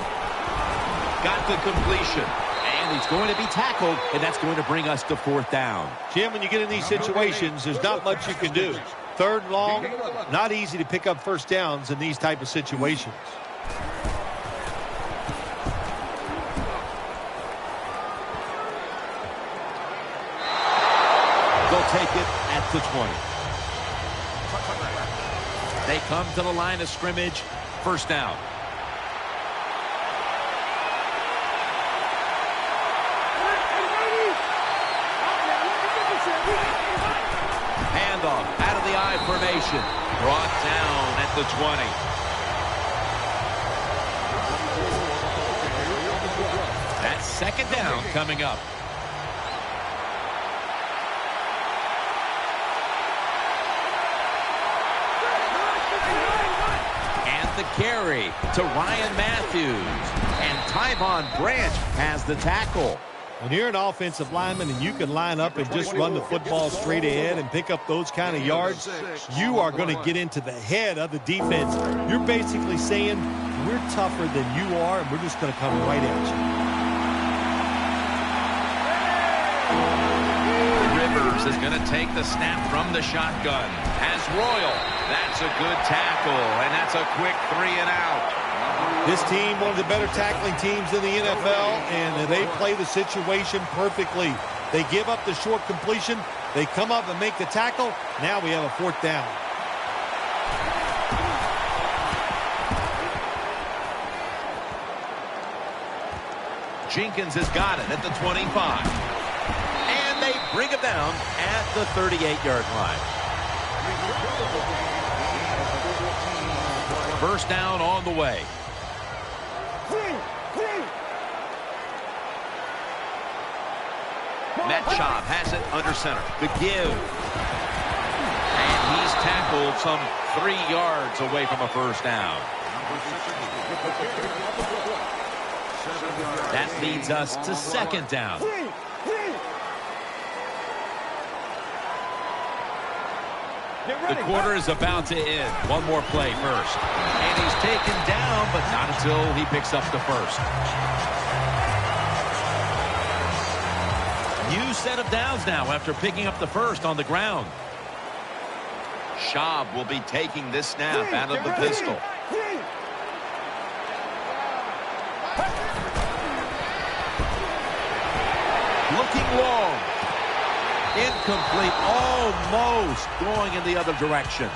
Got the completion. And he's going to be tackled, and that's going to bring us to 4th down. Jim, when you get in these situations, there's not much you can do. 3rd and long, not easy to pick up first downs in these type of situations. They'll take it at the 20. They come to the line of scrimmage. 1st down. Handoff out of the I formation. Brought down at the 20. That's 2nd down coming up. The carry to Ryan Matthews, and Tyvon Branch has the tackle. When you're an offensive lineman and you can line up and just run the football straight ahead and pick up those kind of yards, you are going to get into the head of the defense. You're basically saying, we're tougher than you are, and we're just going to come right at you. Rivers is going to take the snap from the shotgun. Has Royal. That's a good tackle, and that's a quick 3 and out. This team, one of the better tackling teams in the NFL, and they play the situation perfectly. They give up the short completion. They come up and make the tackle. Now we have a 4th down. Jenkins has got it at the 25. And they bring him down at the 38-yard line. 1st down on the way. Metcalf has it under center. The give. And he's tackled some 3 yards away from a 1st down. That leads us to 2nd down. The quarter is about to end. One more play first. And he's taken down, but not until he picks up the 1st. New set of downs now after picking up the 1st on the ground. Schaub will be taking this snap out of the pistol. Looking long. Incomplete, almost going in the other direction.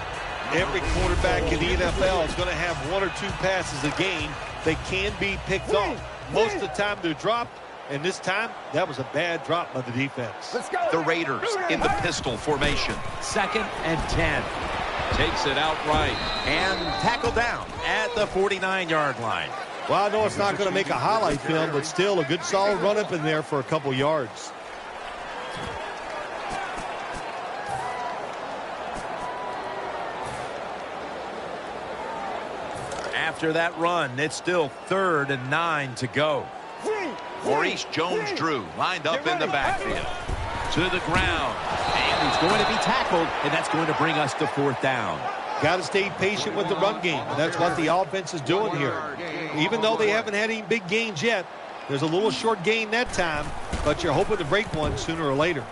Every quarterback in the NFL is going to have 1 or 2 passes a game. They can be picked off. Most of the time they're dropped, and this time that was a bad drop by the defense. The Raiders in the pistol formation. 2nd and 10. Takes it outright and tackled down at the 49-yard line. Well, I know it's not going to make a highlight film, but still a good solid run up in there for a couple yards. After that run, it's still 3rd and 9 to go. Maurice Jones-Drew lined up in the backfield. To the ground. And he's going to be tackled, and that's going to bring us to 4th down. Got to stay patient with the run game. That's what the offense is doing here. Even though they haven't had any big gains yet, there's a little short gain that time, but you're hoping to break one sooner or later.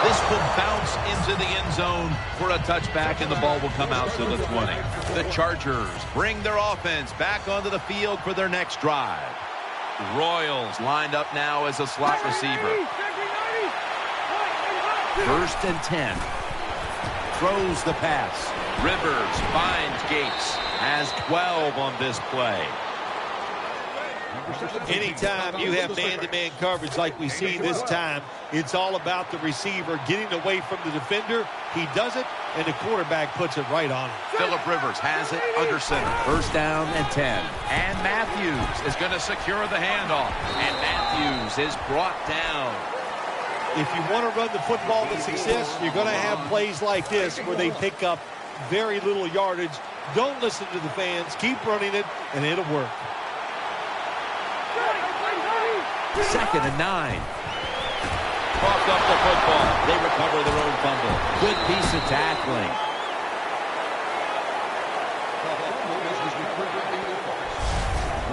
This will bounce into the end zone for a touchback, and the ball will come out to the 20. The Chargers bring their offense back onto the field for their next drive. Royals lined up now as a slot receiver. 1st and 10. Throws the pass. Rivers finds Gates. Has 12 on this play. Anytime you have man-to-man coverage like we see this time, it's all about the receiver getting away from the defender. He does it, and the quarterback puts it right on him. Phillip Rivers has it under center. 1st down and 10. And Matthews is going to secure the handoff. And Matthews is brought down. If you want to run the football to success, you're going to have plays like this where they pick up very little yardage. Don't listen to the fans. Keep running it, and it'll work. 2nd and 9. Coughed up the football. They recover their own fumble. Good piece of tackling.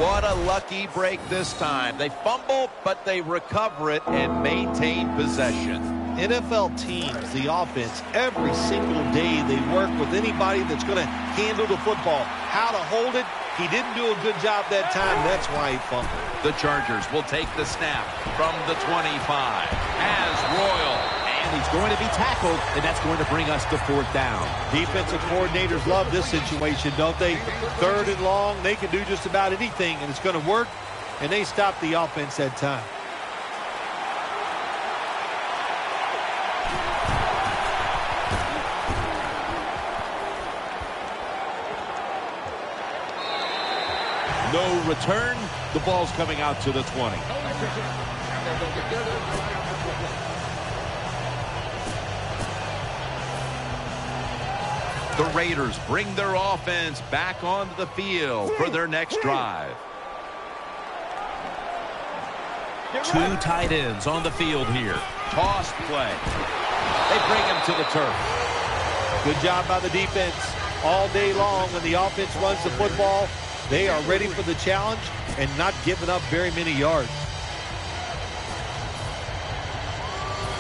What a lucky break this time. They fumble, but they recover it and maintain possession. NFL teams, the offense, every single day they work with anybody that's going to handle the football. How to hold it, he didn't do a good job that time. That's why he fumbled. The Chargers will take the snap from the 25. As Royal. And he's going to be tackled, and that's going to bring us to 4th down. Defensive coordinators love this situation, don't they? 3rd and long, they can do just about anything, and it's going to work, and they stop the offense that time. No return. The ball's coming out to the 20. The Raiders bring their offense back onto the field for their next drive. 2 tight ends on the field here. Toss play. They bring him to the turf. Good job by the defense. All day long when the offense runs the football, they are ready for the challenge and not giving up very many yards.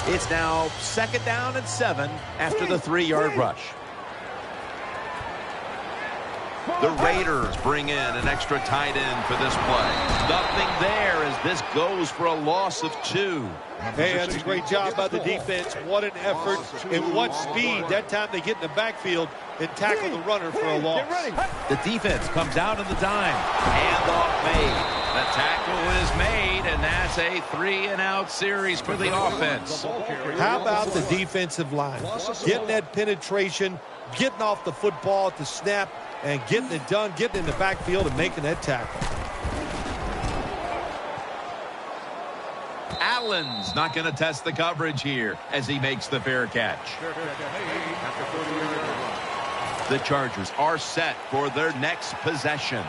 It's now 2nd down and 7 after the 3-yard rush. The Raiders bring in an extra tight end for this play. Nothing there as this goes for a loss of 2. Hey, that's a great job by the defense. What an effort and what speed. That time they get in the backfield and tackle the runner for a loss. The defense comes out in the dime. Handoff made. The tackle is made, and that's a 3-and-out series for the offense. How about the defensive line? Getting that penetration, getting off the football at the snap, and getting it done, getting in the backfield and making that tackle. Allen's not going to test the coverage here as he makes the fair catch. The Chargers are set for their next possession.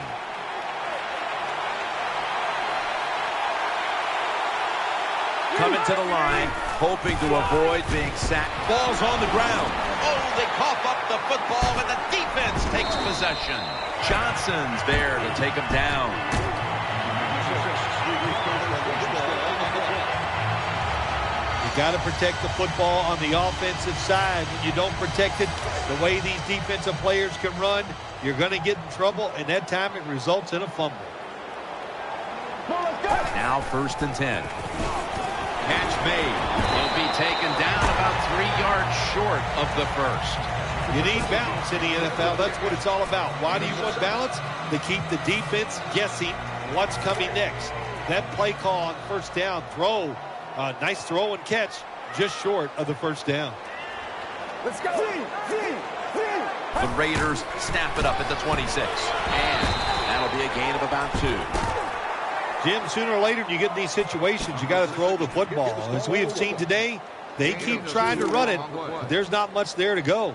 Coming to the line, hoping to avoid being sacked. Ball's on the ground. Oh, they cough up the football, and the defense takes possession. Johnson's there to take him down. You got to protect the football on the offensive side. When you don't protect it, the way these defensive players can run, you're going to get in trouble, and that time it results in a fumble. Now 1st and 10. Catch made. He'll be taken down about 3 yards short of the 1st. You need balance in the NFL. That's what it's all about. Why do you want balance? To keep the defense guessing what's coming next. That play call on 1st down, nice throw and catch, just short of the 1st down. Let's go. The Raiders snap it up at the 26. And that'll be a gain of about 2. Jim, sooner or later, when you get in these situations, you got to throw the football. As we have seen today, they keep trying to run it, but there's not much there to go.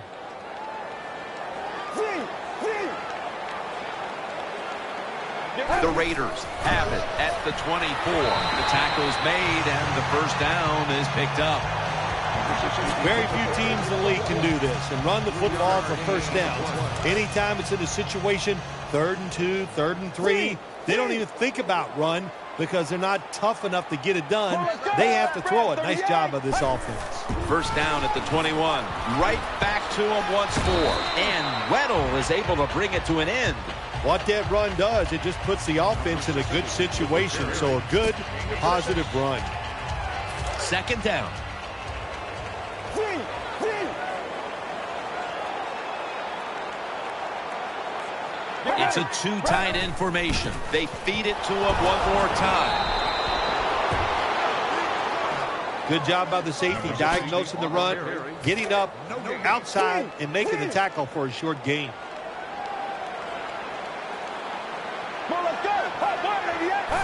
The Raiders have it at the 24. The tackle's made, and the 1st down is picked up. Very few teams in the league can do this and run the football for 1st downs. Anytime it's in a situation, 3rd and 2, 3rd and 3, they don't even think about run because they're not tough enough to get it done. They have to throw it. Nice job of this offense. 1st down at the 21. Right back to him once more. And Weddle is able to bring it to an end. What that run does, it just puts the offense in a good situation. So a good, positive run. 2nd down. It's a 2 tight end formation. They feed it to him one more time. Good job by the safety, diagnosing the run, getting up outside and making the tackle for a short gain.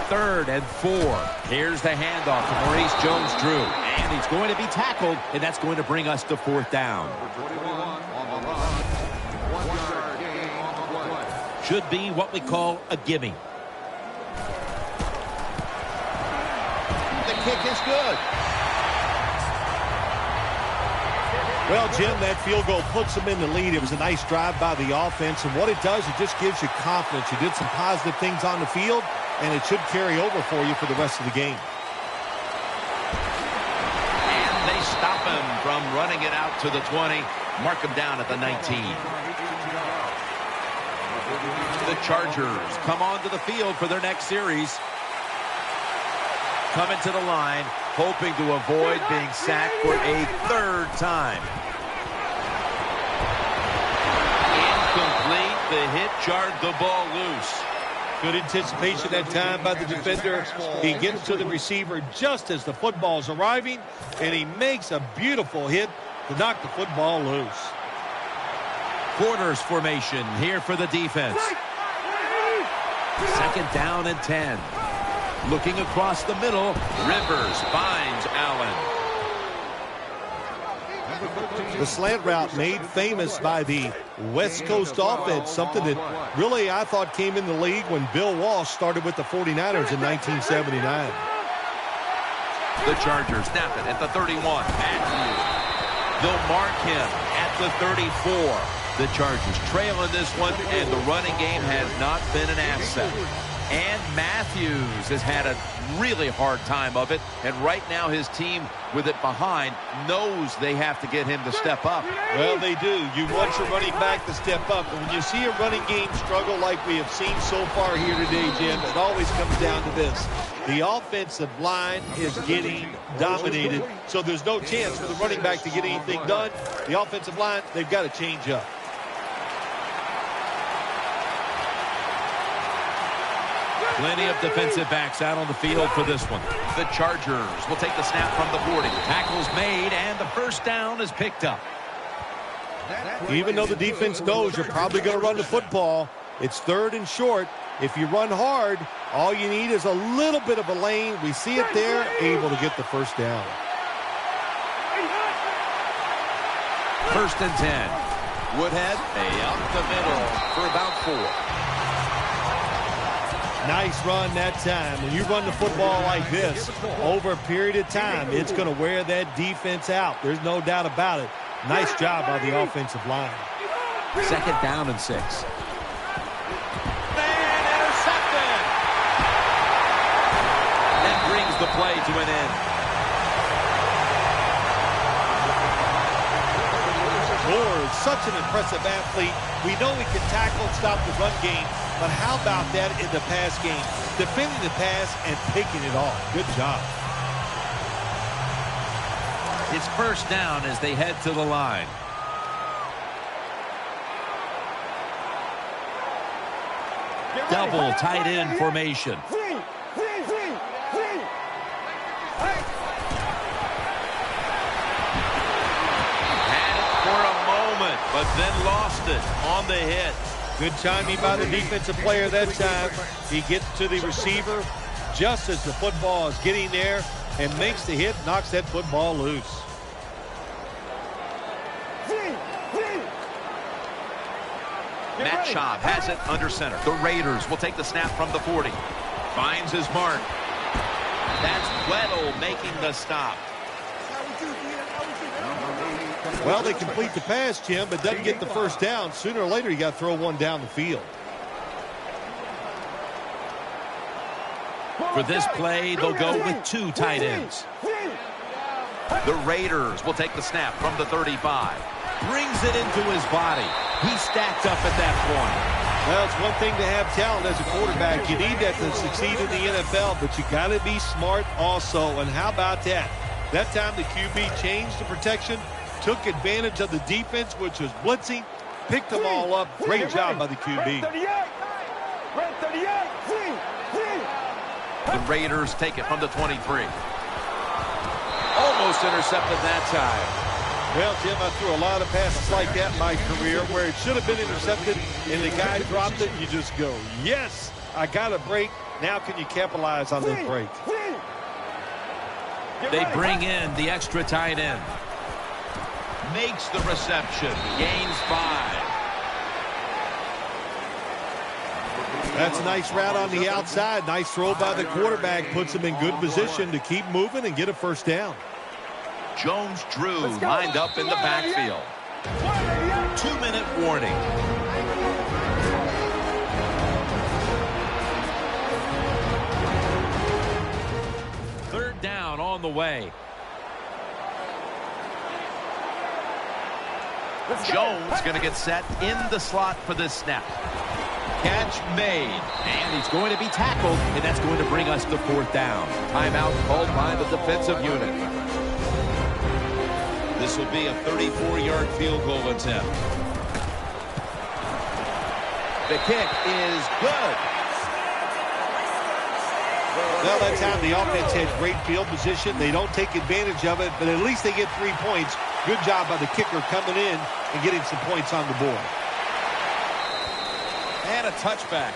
Third and 4. Here's the handoff to Maurice Jones-Drew. And he's going to be tackled, and that's going to bring us to 4th down. should be what we call a gimme. The kick is good. Well, Jim, that field goal puts them in the lead. It was a nice drive by the offense, and what it does, it just gives you confidence. You did some positive things on the field, and it should carry over for you for the rest of the game. And they stop him from running it out to the 20. Mark him down at the 19. The Chargers come onto the field for their next series. Coming to the line, hoping to avoid being sacked for a third time. Incomplete. The hit jarred the ball loose. Good anticipation that time by the defender. He gets to the receiver just as the football is arriving, and he makes a beautiful hit to knock the football loose. Quarters formation here for the defense. Second down and 10. Looking across the middle, Rivers finds Allen. The slant route made famous by the West Coast offense, something that really I thought came in the league when Bill Walsh started with the 49ers in 1979. The Chargers snap it at the 31. Matthews. They'll mark him at the 34. The Chargers trail in this one, and the running game has not been an asset. And Matthews has had a really hard time of it. And right now his team, with it behind, knows they have to get him to step up. Well, they do. You want your running back to step up. And when you see a running game struggle like we have seen so far here today, Jim, it always comes down to this. The offensive line is getting dominated, so there's no chance for the running back to get anything done. The offensive line, they've got to change up. Plenty of defensive backs out on the field for this one. The Chargers will take the snap from the 40. Tackle's made, and the first down is picked up. Even though the defense knows you're probably going to run the football, it's third and short. If you run hard, all you need is a little bit of a lane. We see it there, able to get the first down. First and 10. Woodhead, up the middle for about 4. Nice run that time. When you run the football like this, over a period of time, it's going to wear that defense out. There's no doubt about it. Nice job by the offensive line. Second down and 6. Man, intercepted! And brings the play to an end. Moore is such an impressive athlete. We know he can tackle and stop the run game, but how about that in the pass game? Defending the pass and picking it off. Good job. It's first down as they head to the line. Double tight end formation. But then lost it on the hit. Good timing by the defensive player that time. He gets to the receiver just as the football is getting there and makes the hit, knocks that football loose. Matt Schaub has it under center. The Raiders will take the snap from the 40. Finds his mark. That's Weddle making the stop. Well, they complete the pass, Jim, but doesn't get the first down. Sooner or later, you got to throw one down the field. For this play, they'll go with 2 tight ends. The Raiders will take the snap from the 35. Brings it into his body. He's stacked up at that point. Well, it's one thing to have talent as a quarterback. You need that to succeed in the NFL, but you got to be smart also. And how about that? That time the QB changed the protection, took advantage of the defense, which was blitzing, picked them all up. Great job by the QB. The Raiders take it from the 23. Almost intercepted that time. Well, Jim, I threw a lot of passes like that in my career where it should have been intercepted and the guy dropped it. You just go, yes, I got a break. Now can you capitalize on this break? They bring in the extra tight end. Makes the reception. Gains 5. That's a nice route on the outside. Nice throw by the quarterback. Puts him in good position to keep moving and get a first down. Jones-Drew lined up in the backfield. 2-minute warning. Third down on the way. Jones going to get set in the slot for this snap. Catch made. And he's going to be tackled, and that's going to bring us to fourth down. Timeout called by the defensive unit. This will be a 34-yard field goal attempt. The kick is good. Well, that time the offense had great field position. They don't take advantage of it, but at least they get 3 points. Good job by the kicker coming in and getting some points on the board. And a touchback.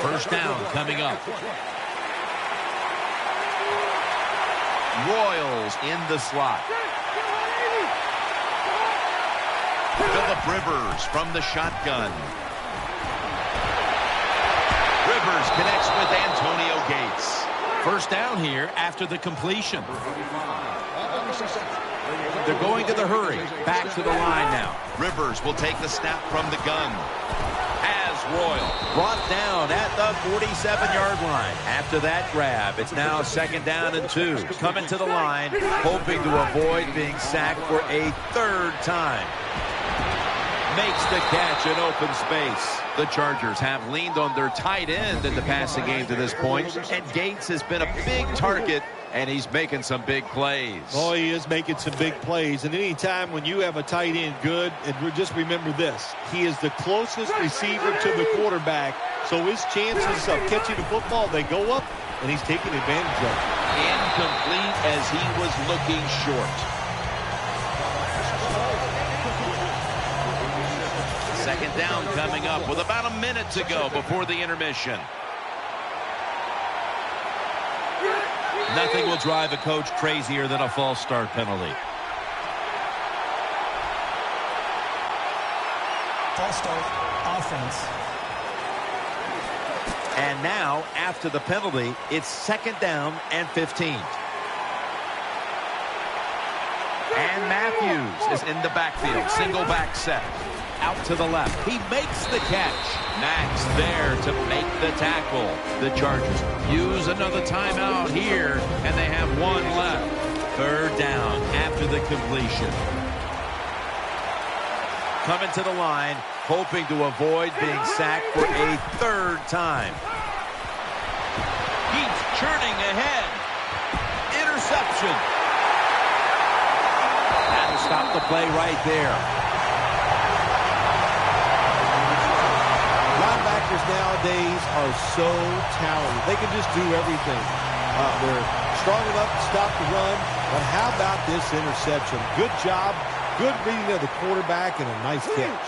First down coming up. Royals in the slot. Phillip Rivers from the shotgun. Rivers connects with Antonio Gates. First down here after the completion. They're going to the hurry. Back to the line now. Rivers will take the snap from the gun. Has Royal. Brought down at the 47-yard line. After that grab, it's now second down and 2. Coming to the line, hoping to avoid being sacked for a third time. Makes the catch in open space. The Chargers have leaned on their tight end in the passing game to this point, and Gates has been a big target, and he's making some big plays. Oh, he is making some big plays, and any time when you have a tight end good, and just remember this, he is the closest receiver to the quarterback, so his chances of catching the football, they go up, and he's taking advantage of it. Incomplete as he was looking short. Second down coming up with about a minute to go before the intermission. Nothing will drive a coach crazier than a false start penalty. False start, offense. And now, after the penalty, it's second down and 15. And Matthews is in the backfield. Single back set. Out to the left. He makes the catch. Max there to make the tackle. The Chargers use another timeout here, and they have one left. Third down after the completion. Coming to the line, hoping to avoid being sacked for a third time. He's churning ahead. Interception. That'll stop the play right there. Linebackers nowadays are so talented. They can just do everything. They're strong enough to stop the run, but how about this interception? Good job, good reading of the quarterback, and a nice catch.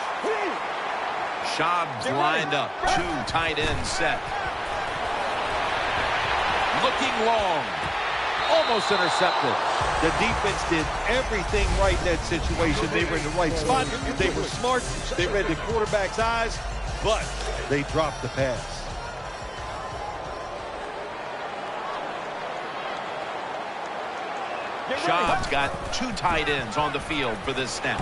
Schaub's lined up, 2 tight ends set. Looking long, almost intercepted. The defense did everything right in that situation. They were in the right spot. They were smart. They read the quarterback's eyes, but they dropped the pass. Schaub's got 2 tight ends on the field for this snap.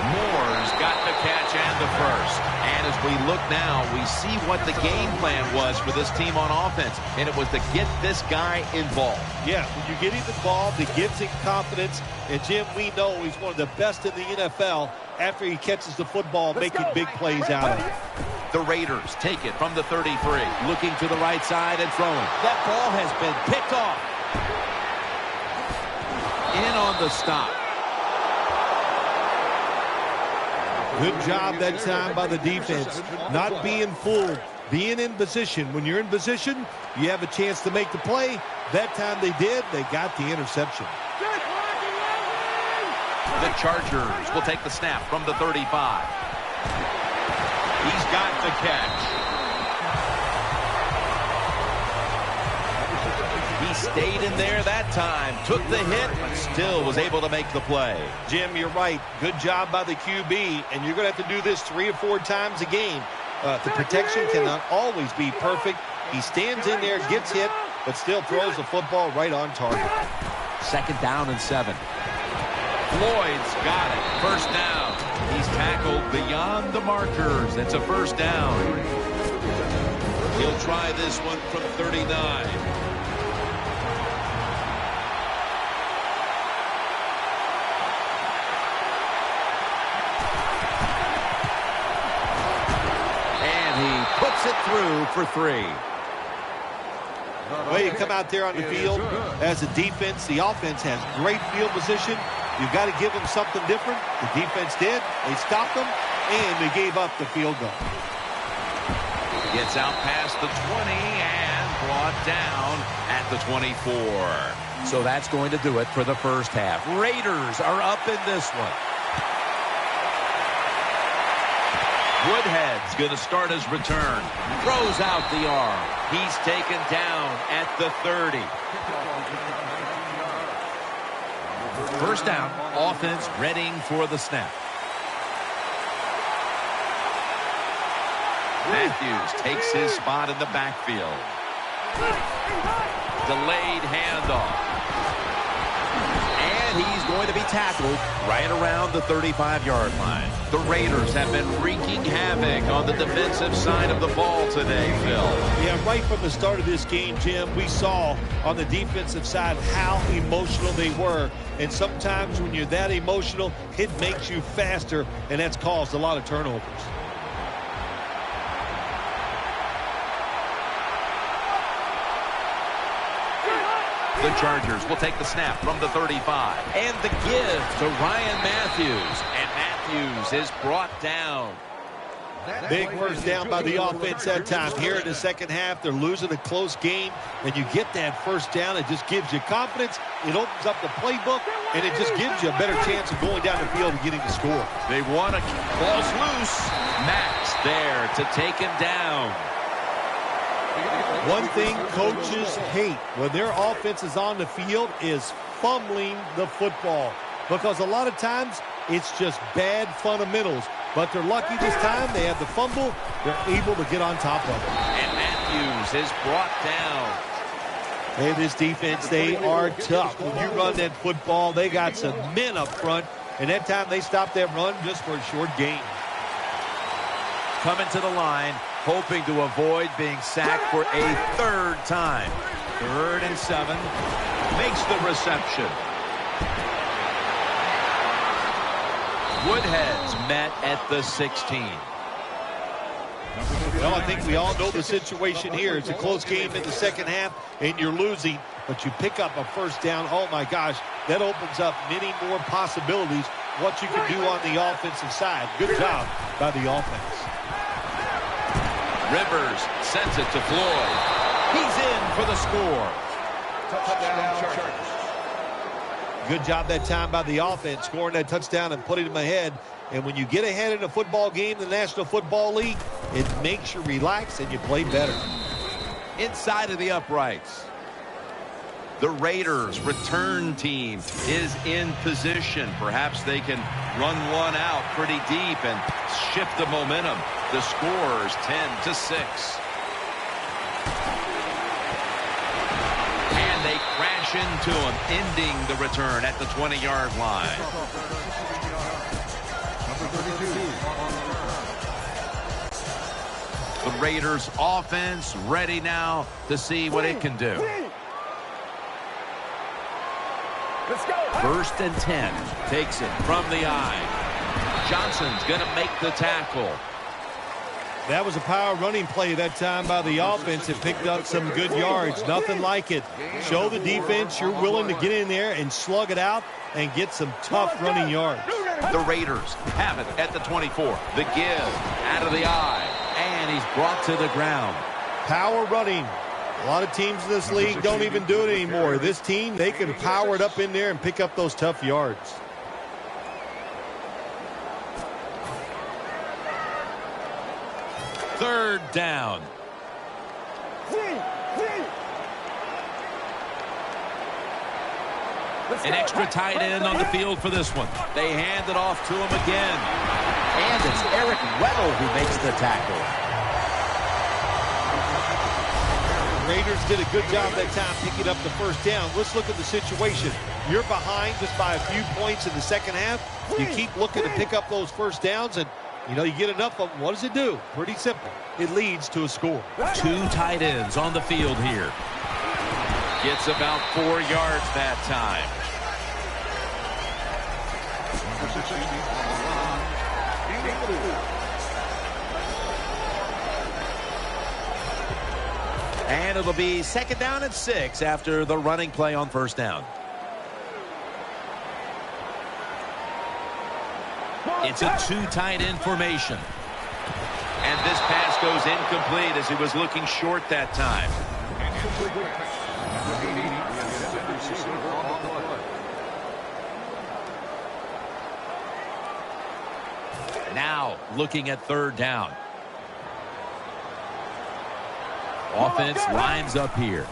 Moore's got the catch and the first. And as we look now, we see what the game plan was for this team on offense, and it was to get this guy involved. Yeah, when you get him involved, it gives him confidence. And, Jim, we know he's one of the best in the NFL after he catches the football, making big plays out of it. The Raiders take it from the 33. Looking to the right side and throwing. That ball has been picked off. In on the stop. Good job that time by the defense. Not being fooled, being in position. When you're in position, you have a chance to make the play. That time they did. They got the interception. The Chargers will take the snap from the 35. He's got the catch. He He stayed in there that time, took the hit, but still was able to make the play. Jim, you're right. Good job by the QB, and you're going to have to do this 3 or 4 times a game. The protection cannot always be perfect. He stands in there, gets hit, but still throws the football right on target. 2nd down and 7. Floyd's got it. 1st down. He's tackled beyond the markers. It's a 1st down. He'll try this one from 39. And he puts it through for 3. Well, you come out there on the field as a defense. The offense has great field position. You've got to give them something different. The defense did. They stopped them, and they gave up the field goal. Gets out past the 20 and brought down at the 24. So that's going to do it for the 1st half. Raiders are up in this one. Woodhead's going to start his return. Throws out the arm. He's taken down at the 30. 1st down. Offense readying for the snap. Matthews takes his spot in the backfield. Delayed handoff. And he's going to be tackled right around the 35-yard line. The Raiders have been wreaking havoc on the defensive side of the ball today, Phil. Yeah, right from the start of this game, Jim, we saw on the defensive side how emotional they were. And sometimes when you're that emotional, it makes you faster, and that's caused a lot of turnovers. The Chargers will take the snap from the 35. And the give to Ryan Matthews. And Matthews is brought down. Big 1st down by the offense that time. Here in the 2nd half, they're losing a close game. And you get that 1st down, it just gives you confidence. It opens up the playbook, and it just gives you a better chance of going down the field and getting the score. They want to keep balls loose. Max there to take him down. One thing coaches hate when their offense is on the field is fumbling the football. Because a lot of times, it's just bad fundamentals. But they're lucky this time. They have the fumble. They're able to get on top of it. And Matthews is brought down. Hey, this defense, they are tough. When you run that football, they got some men up front. And that time, they stopped that run just for a short gain. Coming to the line, hoping to avoid being sacked for a 3rd time. 3rd and 7. Makes the reception. Woodhead's met at the 16. Well, I think we all know the situation here. It's a close game in the 2nd half, and you're losing, but you pick up a 1st down. Oh, my gosh, that opens up many more possibilities what you can do on the offensive side. Good job by the offense. Rivers sends it to Floyd. He's in for the score. Touchdown, Chargers. Good job that time by the offense, scoring that touchdown and putting them ahead. And when you get ahead in a football game, the National Football League, it makes you relax and you play better. Inside of the uprights. The Raiders' return team is in position. Perhaps they can run one out pretty deep and shift the momentum. The score is 10-6. And they crash into him, ending the return at the 20-yard line. The Raiders' offense ready now to see what it can do. Let's go. 1st and 10. Takes it from the eye. Johnson's going to make the tackle. That was a power running play that time by the offense. It picked up some good yards. Nothing like it. Show the defense you're willing to get in there and slug it out and get some tough running yards. The Raiders have it at the 24. The give out of the eye. And he's brought to the ground. Power running. A lot of teams in this league don't even do it anymore. This team, they can power it up in there and pick up those tough yards. Third down. An extra tight end on the field for this one. They hand it off to him again. And it's Eric Weddle who makes the tackle. Raiders did a good job that time picking up the first down. Let's look at the situation. You're behind just by a few points in the second half. You keep looking to pick up those first downs, and you get enough of them. What does it do? Pretty simple. It leads to a score. 2 tight ends on the field here. Gets about 4 yards that time. And it'll be 2nd down and 6 after the running play on first down. It's a 2 tight end formation. And this pass goes incomplete as he was looking short that time. Now looking at 3rd down. Offense lines up here.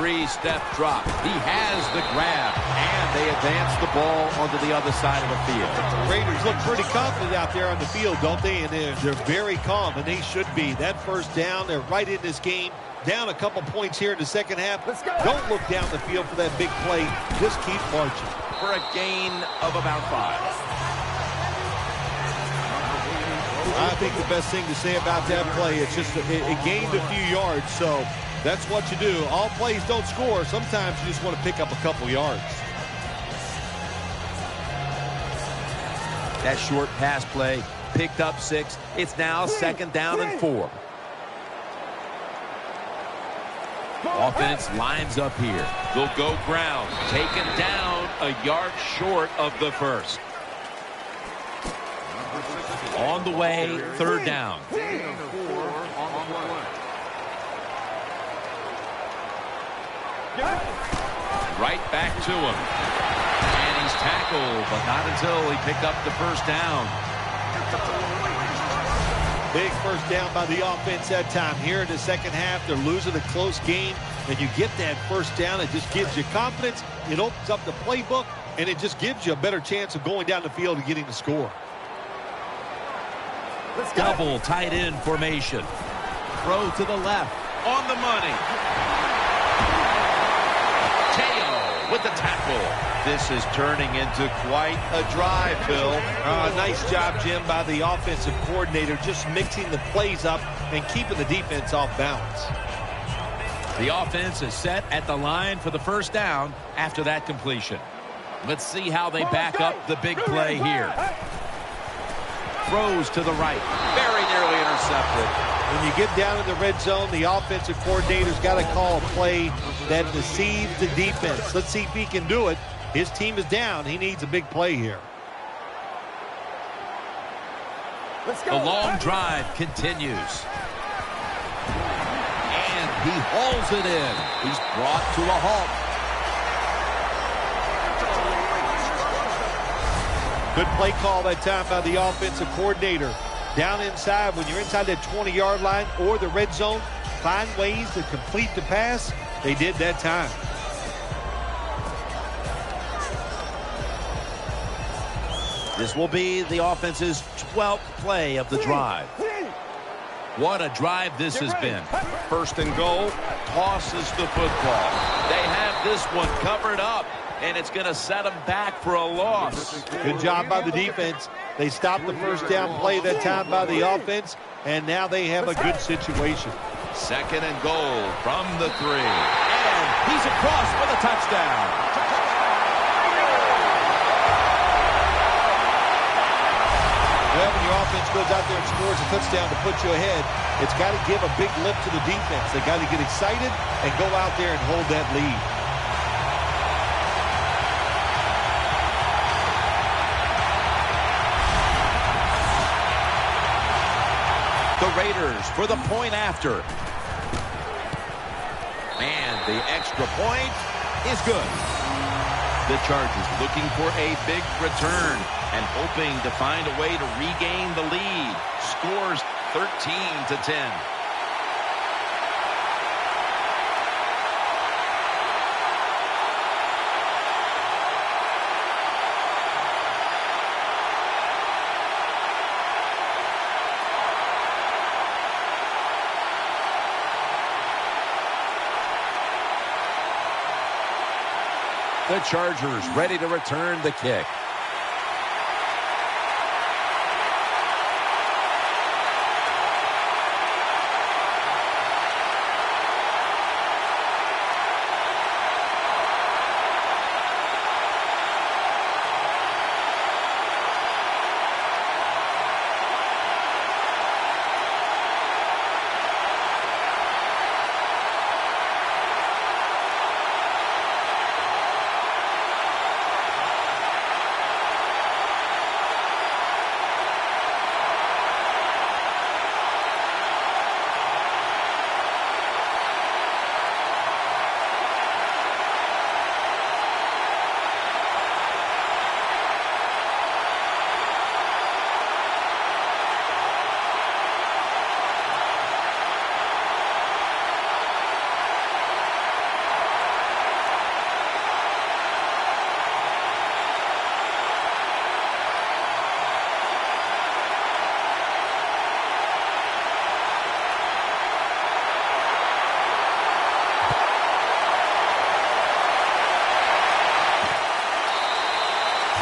3-step drop. He has the grab, and they advance the ball onto the other side of the field. The Raiders look pretty confident out there on the field, don't they? And they're very calm, and they should be. That first down, they're right in this game. Down a couple points here in the second half. Don't look down the field for that big play. Just keep marching. For a gain of about 5. I think the best thing to say about that play, it's just it gained a few yards, so that's what you do. All plays don't score. Sometimes you just want to pick up a couple yards. That short pass play picked up 6. It's now 2nd down and 4. Offense lines up here. They'll go ground. Taken down a yard short of the first. On the way, 3rd down. Right back to him. And he's tackled, but not until he picked up the first down. Big first down by the offense that time. Here in the second half, they're losing a close game, and you get that first down. It just gives you confidence. It opens up the playbook, and it just gives you a better chance of going down the field and getting the score. Double tight end formation. Throw to the left. On the money. Teo with the tackle. This is turning into quite a drive, Bill. Nice job, Jim, by the offensive coordinator, just mixing the plays up and keeping the defense off balance. The offense is set at the line for the first down after that completion. Let's see how they back up the big play here. Throws to the right. Very nearly intercepted. When you get down in the red zone, the offensive coordinator's got to call a play that deceives the defense. Let's see if he can do it. His team is down. He needs a big play here. The long drive continues. And he hauls it in. He's brought to a halt. Good play call that time by the offensive coordinator. Down inside, when you're inside that 20-yard line or the red zone, find ways to complete the pass. They did that time. This will be the offense's 12th play of the drive. What a drive this has been. 1st and goal, tosses the football. They have this one covered up, and it's going to set them back for a loss. Good job by the defense. They stopped the first down play that time by the offense, and now they have a good situation. 2nd and goal from the 3. And he's across for the touchdown. Well, when your offense goes out there and scores a touchdown to put you ahead, it's got to give a big lift to the defense. They got to get excited and go out there and hold that lead. The Raiders for the point after. And the extra point is good. The Chargers looking for a big return and hoping to find a way to regain the lead. Scores 13-10. The Chargers ready to return the kick.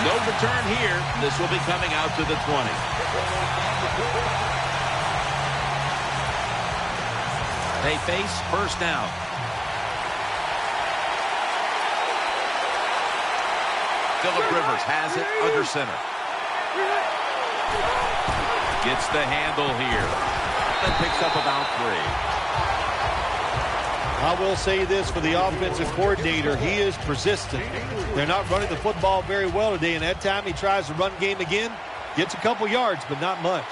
No return here. This will be coming out to the 20. They face first down. Phillip Rivers has it under center. Gets the handle here. And picks up about 3. I will say this for the offensive coordinator. He is persistent. They're not running the football very well today, and that time he tries to run game again. Gets a couple yards, but not much.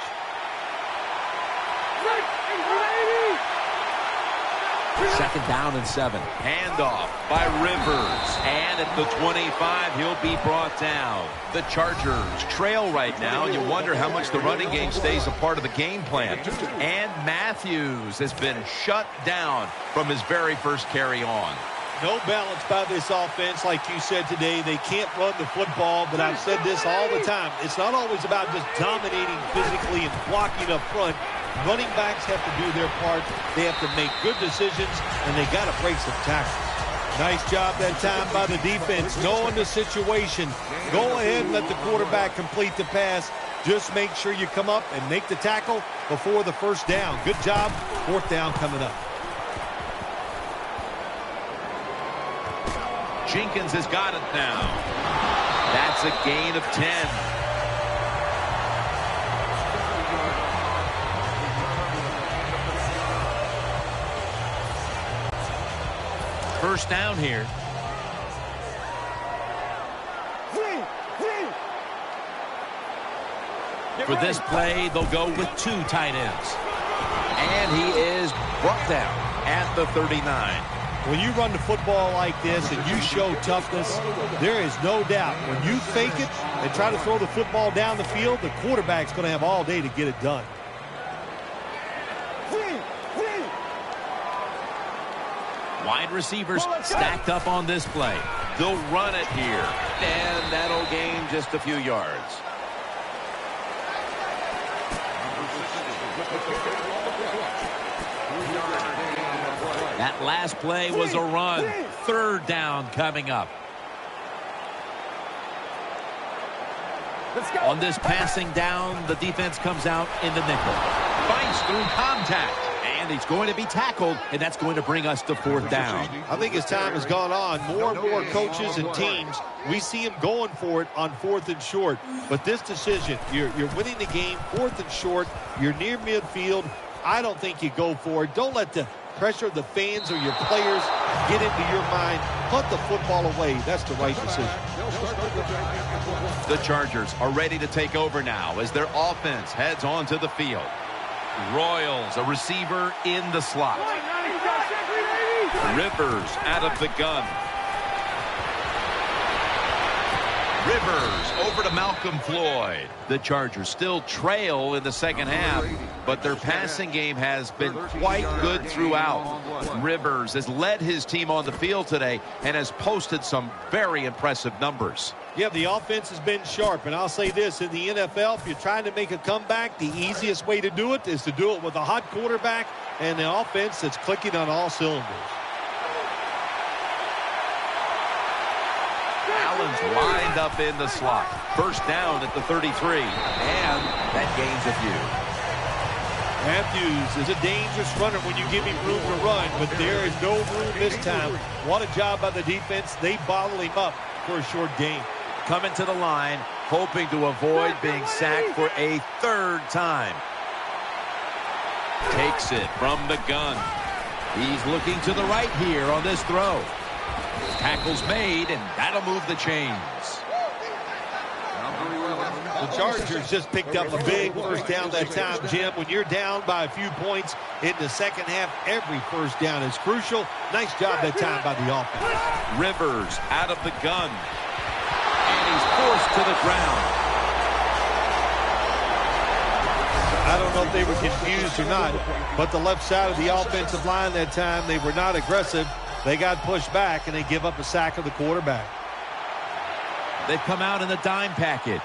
Second down and 7. Handoff by Rivers. And at the 25, he'll be brought down. The Chargers trail right now. You wonder how much the running game stays a part of the game plan. And Matthews has been shut down from his very first carry on. No balance by this offense, like you said today. They can't run the football, but I've said this all the time. It's not always about just dominating physically and blocking up front. Running backs have to do their part. They have to make good decisions, and they got to break some tackles. Nice job that time by the defense, knowing the situation. Go ahead and let the quarterback complete the pass. Just make sure you come up and make the tackle before the first down. Good job. Fourth down coming up. Jenkins has got it now. That's a gain of 10. First down here. For this play, they'll go with 2 tight ends. And he is brought down at the 39. When you run the football like this and you show toughness, there is no doubt when you fake it and try to throw the football down the field, the quarterback's going to have all day to get it done. Wide receivers stacked up on this play. They'll run it here. And that'll gain just a few yards. That last play was a run. Third down coming up. On this passing down, the defense comes out in the nickel. Fights through contact. And he's going to be tackled, and that's going to bring us to fourth down. I think as time has gone on, more and more coaches and teams, we see them going for it on 4th and short. But this decision, you're winning the game, 4th and short, you're near midfield. I don't think you go for it. Don't let the pressure of the fans or your players get into your mind. Punt the football away. That's the right decision. The Chargers are ready to take over now as their offense heads onto the field. Royals, a receiver in the slot. Rivers out of the gun. Rivers over to Malcolm Floyd. The Chargers still trail in the second half, but their passing game has been quite good throughout. Rivers has led his team on the field today and has posted some very impressive numbers. Yeah, the offense has been sharp, and I'll say this, in the NFL, if you're trying to make a comeback, the easiest way to do it is to do it with a hot quarterback and the offense that's clicking on all cylinders. lined up in the slot. First down at the 33, and that gains a few. Matthews is a dangerous runner when you give him room to run, but there is no room this time. What a job by the defense. They bottle him up for a short gain. Coming to the line, hoping to avoid being sacked for a third time. Takes it from the gun. He's looking to the right here on this throw. Tackle's made, and that'll move the chains. The Chargers just picked up a big first down that time, Jim. When you're down by a few points in the second half, every first down is crucial. Nice job that time by the offense. Rivers out of the gun. And he's forced to the ground. I don't know if they were confused or not, but the left side of the offensive line that time, they were not aggressive. They got pushed back, and they give up a sack of the quarterback. They've come out in the dime package.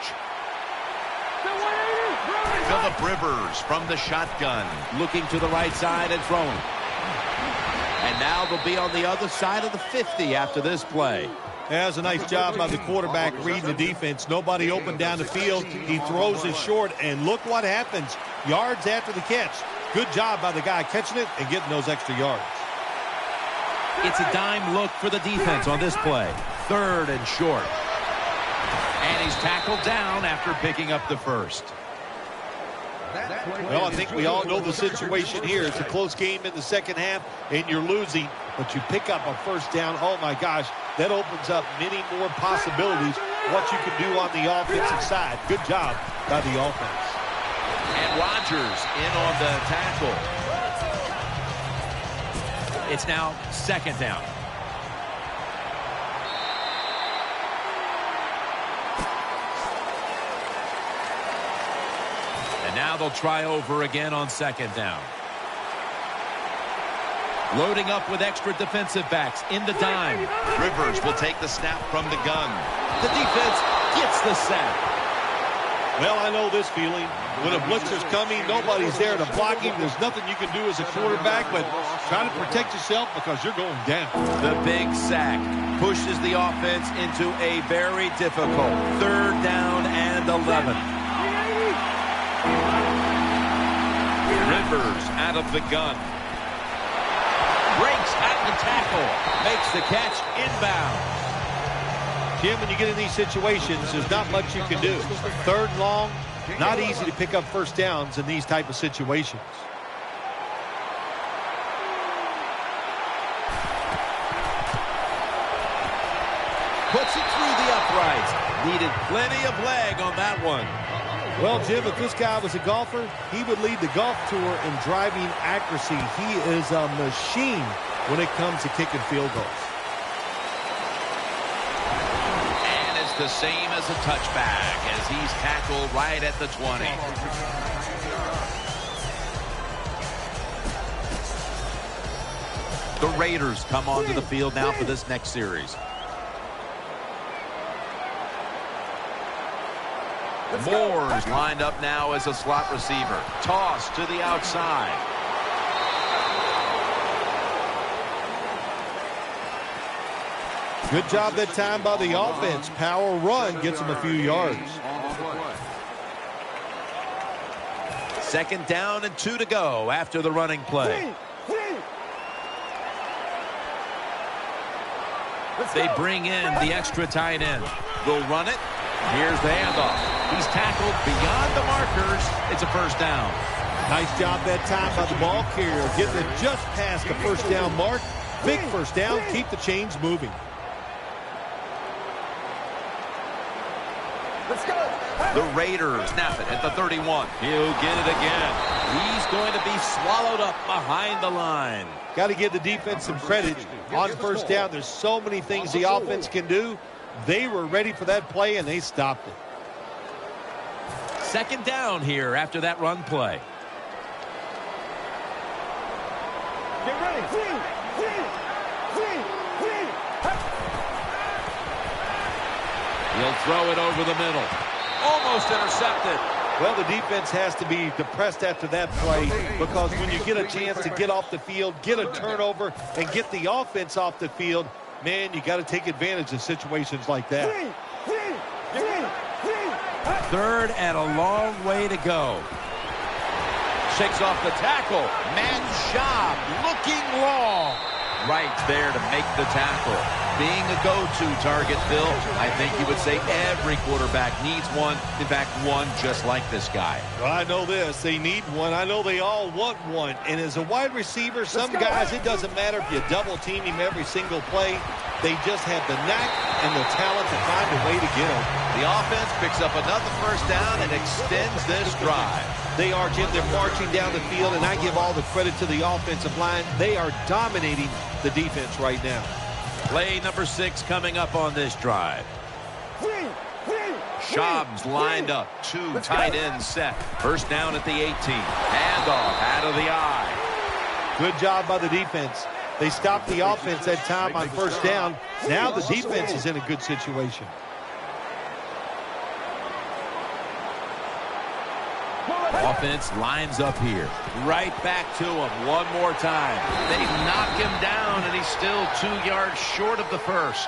Phillip Rivers from the shotgun, looking to the right side and throwing. And now they'll be on the other side of the 50 after this play. That's a nice job by the quarterback reading the defense. Nobody open down the field. He throws it short, and look what happens. Yards after the catch. Good job by the guy catching it and getting those extra yards. It's a dime look for the defense on this play. Third and short. And he's tackled down after picking up the first. Well, I think we all know the situation here. It's a close game in the second half, and you're losing, but you pick up a first down. Oh, my gosh, that opens up many more possibilities what you can do on the offensive side. Good job by the offense. And Rodgers in on the tackle. It's now second down. And now they'll try over again on second down. Loading up with extra defensive backs in the dime. Rivers will take the snap from the gun. The defense gets the sack. Well, I know this feeling. When a blitzer's coming, nobody's there to block him. There's nothing you can do as a quarterback, but try to protect yourself because you're going down. The big sack pushes the offense into a very difficult third down and 11. Rivers out of the gun. Breaks at the tackle. Makes the catch inbounds. Jim, when you get in these situations, there's not much you can do. Third and long, not easy to pick up first downs in these type of situations. Puts it through the uprights. Needed plenty of leg on that one. Well, Jim, if this guy was a golfer, he would lead the golf tour in driving accuracy. He is a machine when it comes to kicking field goals. And it's the same as a touchback as he's tackled right at the 20. The Raiders come onto the field now for this next series. Moore's lined up now as a slot receiver. Toss to the outside. Good job that time by the offense. Power run gets them a few yards. Second down and 2 to go after the running play. They bring in the extra tight end. They'll run it. Here's the handoff. He's tackled beyond the markers. It's a first down. Nice job that time by the ball carrier, getting it just past the first down mark. Big first down. Keep the chains moving. Let's go. The Raiders snap it at the 31. He'll get it again. He's going to be swallowed up behind the line. Got to give the defense some credit on first down. There's so many things the offense can do. They were ready for that play, and they stopped it. Second down here after that run play. Get ready. He'll throw it over the middle. Almost intercepted. Well, the defense has to be depressed after that play because when you get a chance to get off the field, get a turnover, and get the offense off the field, man, you got to take advantage of situations like that. Third and a long way to go. Shakes off the tackle. Matt Schaub looking long. Right there to make the tackle. Being a go-to target, Bill, I think you would say every quarterback needs one. In fact, one just like this guy. Well, I know this. They need one. I know they all want one. And as a wide receiver, some guys, it doesn't matter if you double-team him every single play. They just have the knack and the talent to find a way to get him. The offense picks up another first down and extends this drive. They are, Jim. They're marching down the field, and I give all the credit to the offensive line. They are dominating the defense right now. Play number 6 coming up on this drive. Schaub's lined up. 2 tight ends set. First down at the 18. Handoff out of the eye. Good job by the defense. They stopped the offense that time on first down. Now the defense is in a good situation. Offense lines up here. Right back to him one more time. They knock him down, and he's still 2 yards short of the first.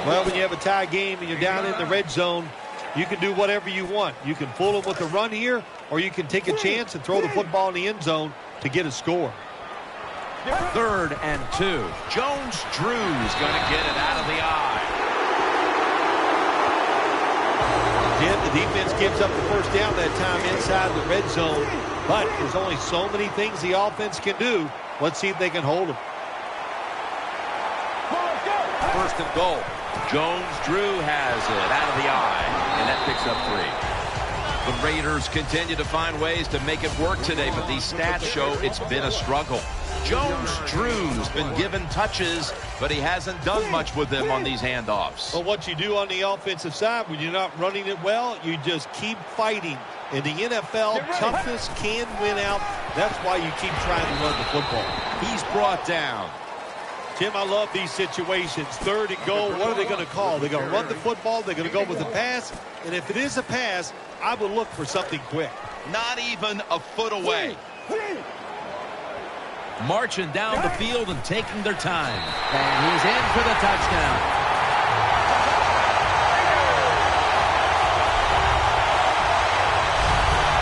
Well, when you have a tie game and you're down in the red zone, you can do whatever you want. You can fool them with a run here, or you can take a chance and throw the football in the end zone to get a score. 3rd and 2. Jones-Drew's going to get it out of the eye. Jim, the defense gives up the first down that time inside the red zone, but there's only so many things the offense can do. Let's see if they can hold them. 1st and goal. Jones-Drew has it out of the eye, and that picks up 3. The Raiders continue to find ways to make it work today, but these stats show it's been a struggle. Jones-Drew's been given touches, but he hasn't done much with them on these handoffs. Well, what you do on the offensive side when you're not running it well, you just keep fighting. In the NFL, toughness can win out. That's why you keep trying to run the football. He's brought down. Jim, I love these situations. 3rd and goal, what are they going to call? They're going to run the football, they're going to go with the pass, and if it is a pass, I would look for something quick. Not even a foot away. Marching down the field and taking their time. And he's in for the touchdown.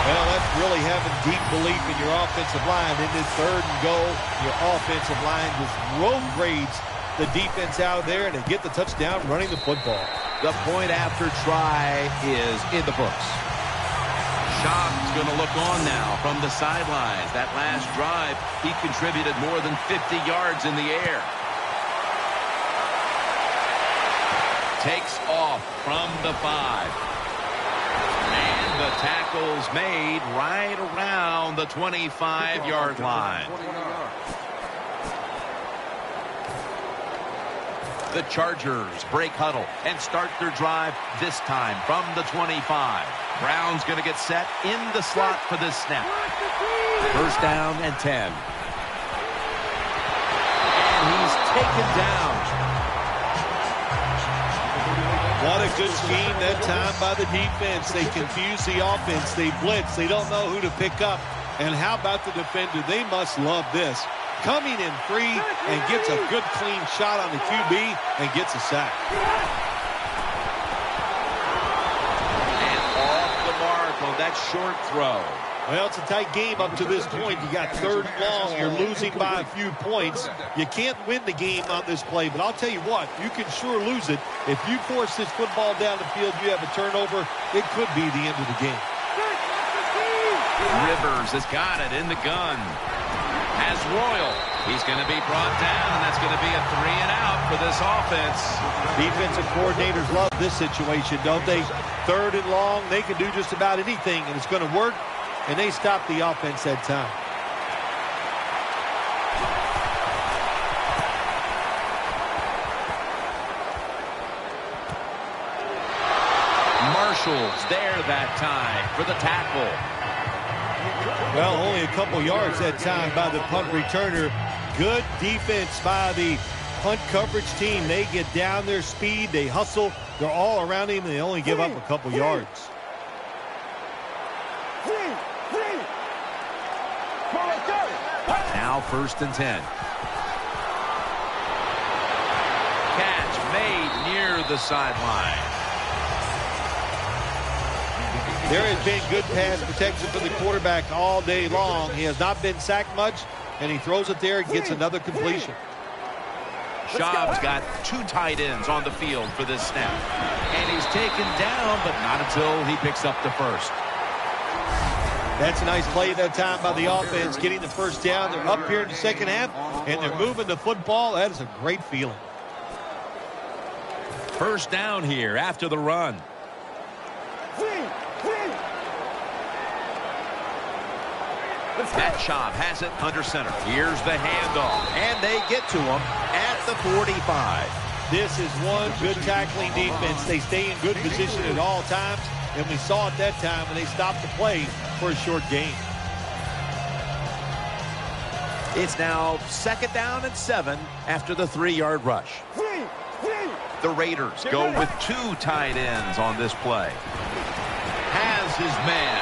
Well, that's really having deep belief in your offensive line. In this 3rd and goal, your offensive line just road grades the defense out there, and they get the touchdown running the football. The point after try is in the books. Schaub's going to look on now from the sidelines. That last drive, he contributed more than 50 yards in the air. Takes off from the 5. And the tackle's made right around the 25-yard line. The Chargers break huddle and start their drive this time from the 25. Brown's going to get set in the slot for this snap. First down and 10. And he's taken down. What a good scheme that time by the defense. They confuse the offense. They blitz. They don't know who to pick up. And how about the defender? They must love this. Coming in free and gets a good clean shot on the QB and gets a sack. And off the mark on that short throw. Well, it's a tight game up to this point. You got 3rd and long. You're losing by a few points. You can't win the game on this play, but I'll tell you what, you can sure lose it. If you force this football down the field, you have a turnover, it could be the end of the game. Rivers has got it in the gun. Has Royal. He's going to be brought down, and that's going to be a 3 and out for this offense. Defensive coordinators love this situation, don't they? 3rd and long, they can do just about anything, and it's going to work, and they stop the offense that time. Marshall's there that time for the tackle. Well, only a couple yards that time by the punt returner. Good defense by the punt coverage team. They get down their speed. They hustle. They're all around him. They only give up a couple yards. Now 1st and 10. Catch made near the sideline. There has been good pass protection for the quarterback all day long. He has not been sacked much, and he throws it there and gets another completion. Schaub's got 2 tight ends on the field for this snap. And he's taken down, but not until he picks up the first. That's a nice play that time by the offense, getting the first down. They're up here in the second half, and they're moving the football. That is a great feeling. First down here after the run. Matt Schaub has it under center. Here's the handoff, and they get to him at the 45. This is one good tackling defense. They stay in good position at all times, and we saw it that time when they stopped the play for a short gain. It's now 2nd down and 7 after the 3-yard rush. The Raiders go with 2 tight ends on this play. Has his man.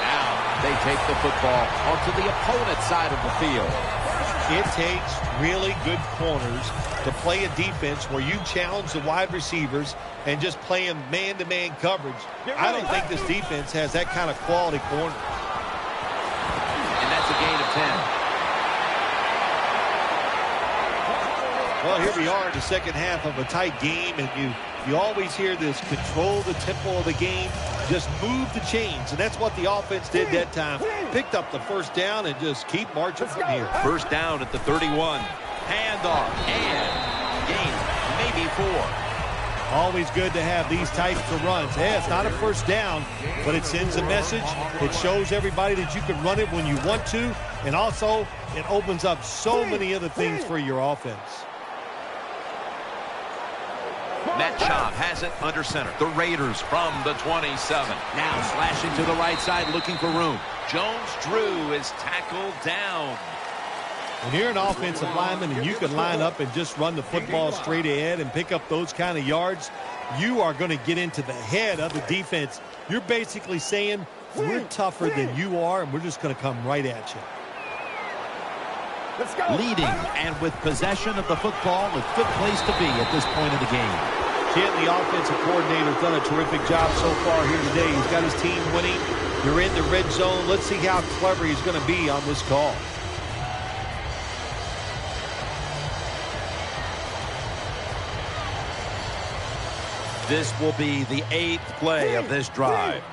Now they take the football onto the opponent's side of the field. It takes really good corners to play a defense where you challenge the wide receivers and just play them man-to-man coverage. I don't think this defense has that kind of quality corner. And that's a gain of 10. Well, here we are in the second half of a tight game, and you always hear this: control the tempo of the game, just move the chains, and that's what the offense did that time. Picked up the first down and just keep marching from here. First down at the 31. Handoff and gain maybe 4. Always good to have these types of runs. Yeah, it's not a first down, but it sends a message. It shows everybody that you can run it when you want to, and also it opens up so many other things for your offense. Matt Schaub has it under center. The Raiders from the 27. Now slashing to the right side, looking for room. Jones-Drew is tackled down. When you're an offensive lineman and you can line up and just run the football straight ahead and pick up those kind of yards, you are going to get into the head of the defense. You're basically saying, we're tougher than you are, and we're just going to come right at you. Let's go. Leading and with possession of the football, a good place to be at this point of the game. Kent, the offensive coordinator, has done a terrific job so far here today. He's got his team winning. They're in the red zone. Let's see how clever he's going to be on this call. This will be the 8th play of this drive.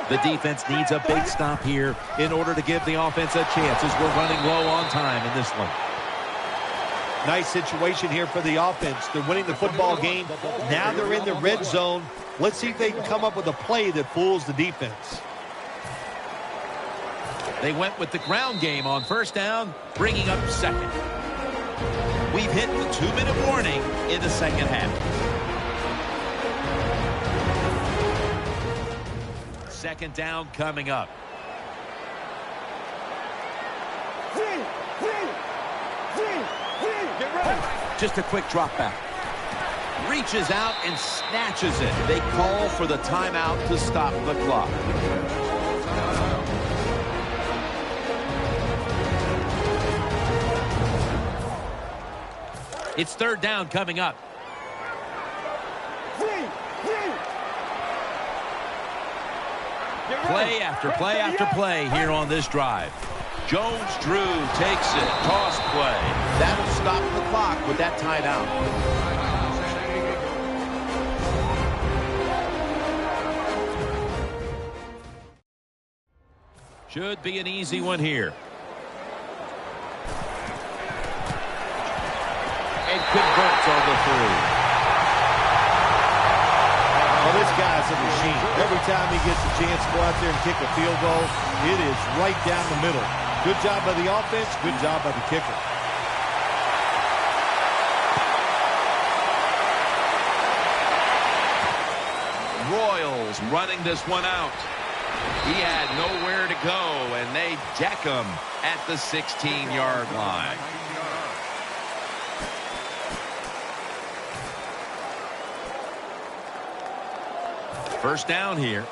The defense needs a big stop here in order to give the offense a chance as we're running low on time in this one. Nice situation here for the offense. They're winning the football game. Now they're in the red zone. Let's see if they can come up with a play that fools the defense. They went with the ground game on first down, bringing up 2nd. We've hit the 2-minute warning in the second half. 2nd down coming up. Just a quick drop back. Reaches out and snatches it. They call for the timeout to stop the clock. It's 3rd down coming up. Play after play after play here on this drive. Jones-Drew takes it. Toss play. That'll stop the clock with that timeout. Should be an easy one here. And converts on the 3. Well, this guy's a machine. Every time he gets a chance to go out there and kick a field goal, it is right down the middle. Good job by the offense, good job by the kicker. Royals running this one out. He had nowhere to go, and they deck him at the 16-yard line. First down here.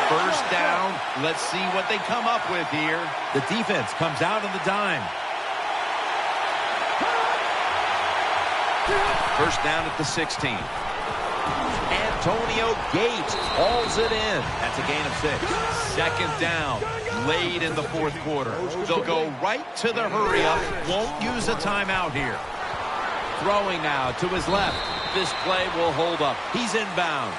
First First down. Let's see what they come up with here. The defense comes out on the dime. First down at the 16. Antonio Gates hauls it in. That's a gain of 6. Second down, late in the fourth quarter. They'll go right to the hurry-up. Won't use a timeout here. Throwing now to his left. This play will hold up. He's inbounds.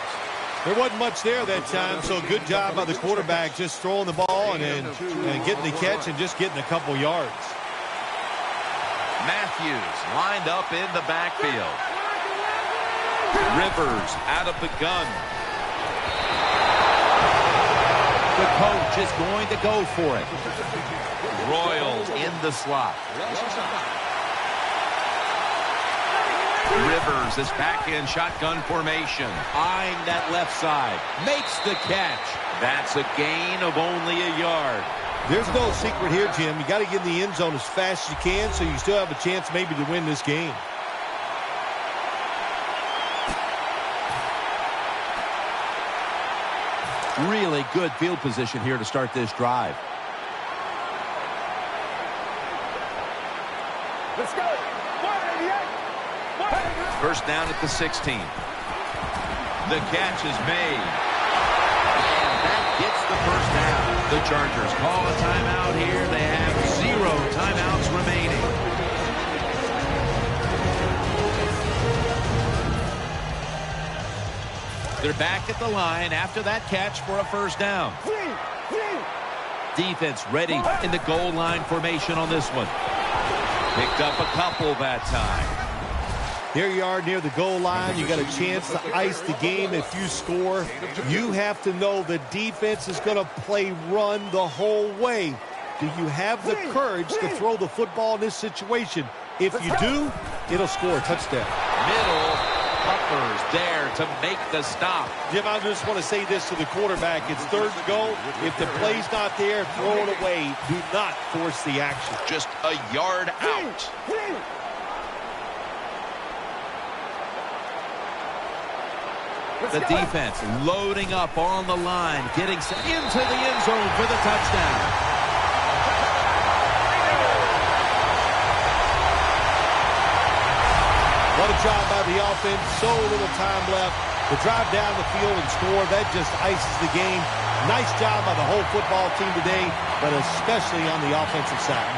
There wasn't much there that time, so good job by the quarterback just throwing the ball and getting the catch and just getting a couple yards. Matthews lined up in the backfield. Rivers out of the gun. The coach is going to go for it. Royals in the slot. Rivers is back in shotgun formation. Eyeing that left side. Makes the catch. That's a gain of only a yard. There's no secret here, Jim. You got to get in the end zone as fast as you can so you still have a chance maybe to win this game. Really good field position here to start this drive. Let's go. 188. First down at the 16. The catch is made. And that gets the first down. The Chargers call a timeout here. They have 0 timeouts remaining. They're back at the line after that catch for a first down. Defense ready in the goal line formation on this one. Picked up a couple that time. Here you are near the goal line. You got a chance to ice the game if you score. You have to know the defense is going to play run the whole way. Do you have the courage to throw the football in this situation? If you do, it'll score a touchdown. Middle, Puppers there to make the stop. Jim, I just want to say this to the quarterback. It's third and goal. If the play's not there, throw it away. Do not force the action. Just a yard out. The defense loading up on the line, getting into the end zone for the touchdown. What a job by the offense. So little time left to drive down the field and score. That just ices the game. Nice job by the whole football team today, but especially on the offensive side.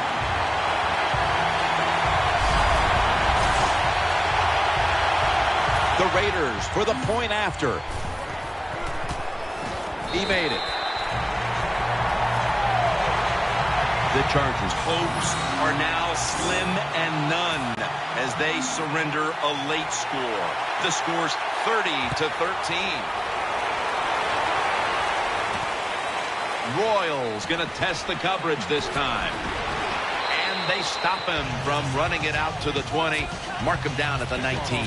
The Raiders for the point after. He made it. The Chargers' hopes are now slim and none as they surrender a late score. The score's 30-13. Royals going to test the coverage this time. And they stop him from running it out to the 20. Mark him down at the 19.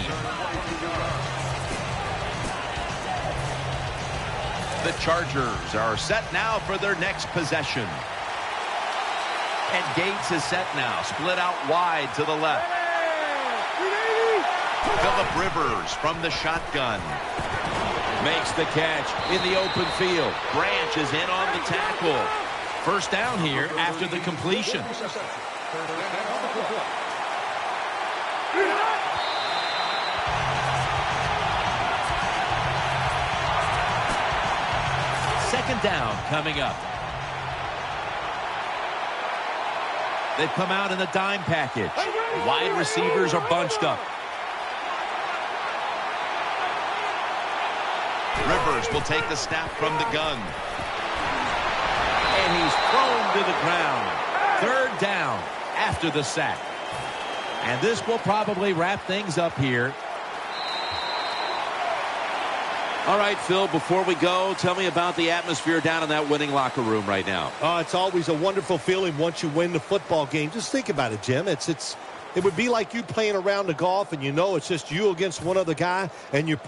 The Chargers are set now for their next possession. And Gates is set now, split out wide to the left. Phillip Rivers from the shotgun. Makes the catch in the open field. Branch is in on the tackle. First down here after the completion. Second down coming up. They've come out in the dime package. Wide receivers are bunched up. Rivers will take the snap from the gun. And he's thrown to the ground. Third down after the sack. And this will probably wrap things up here. All right, Phil, before we go, tell me about the atmosphere down in that winning locker room right now. It's always a wonderful feeling once you win the football game. Just think about it, Jim. It would be like you playing around the golf and you know it's just you against one other guy and you're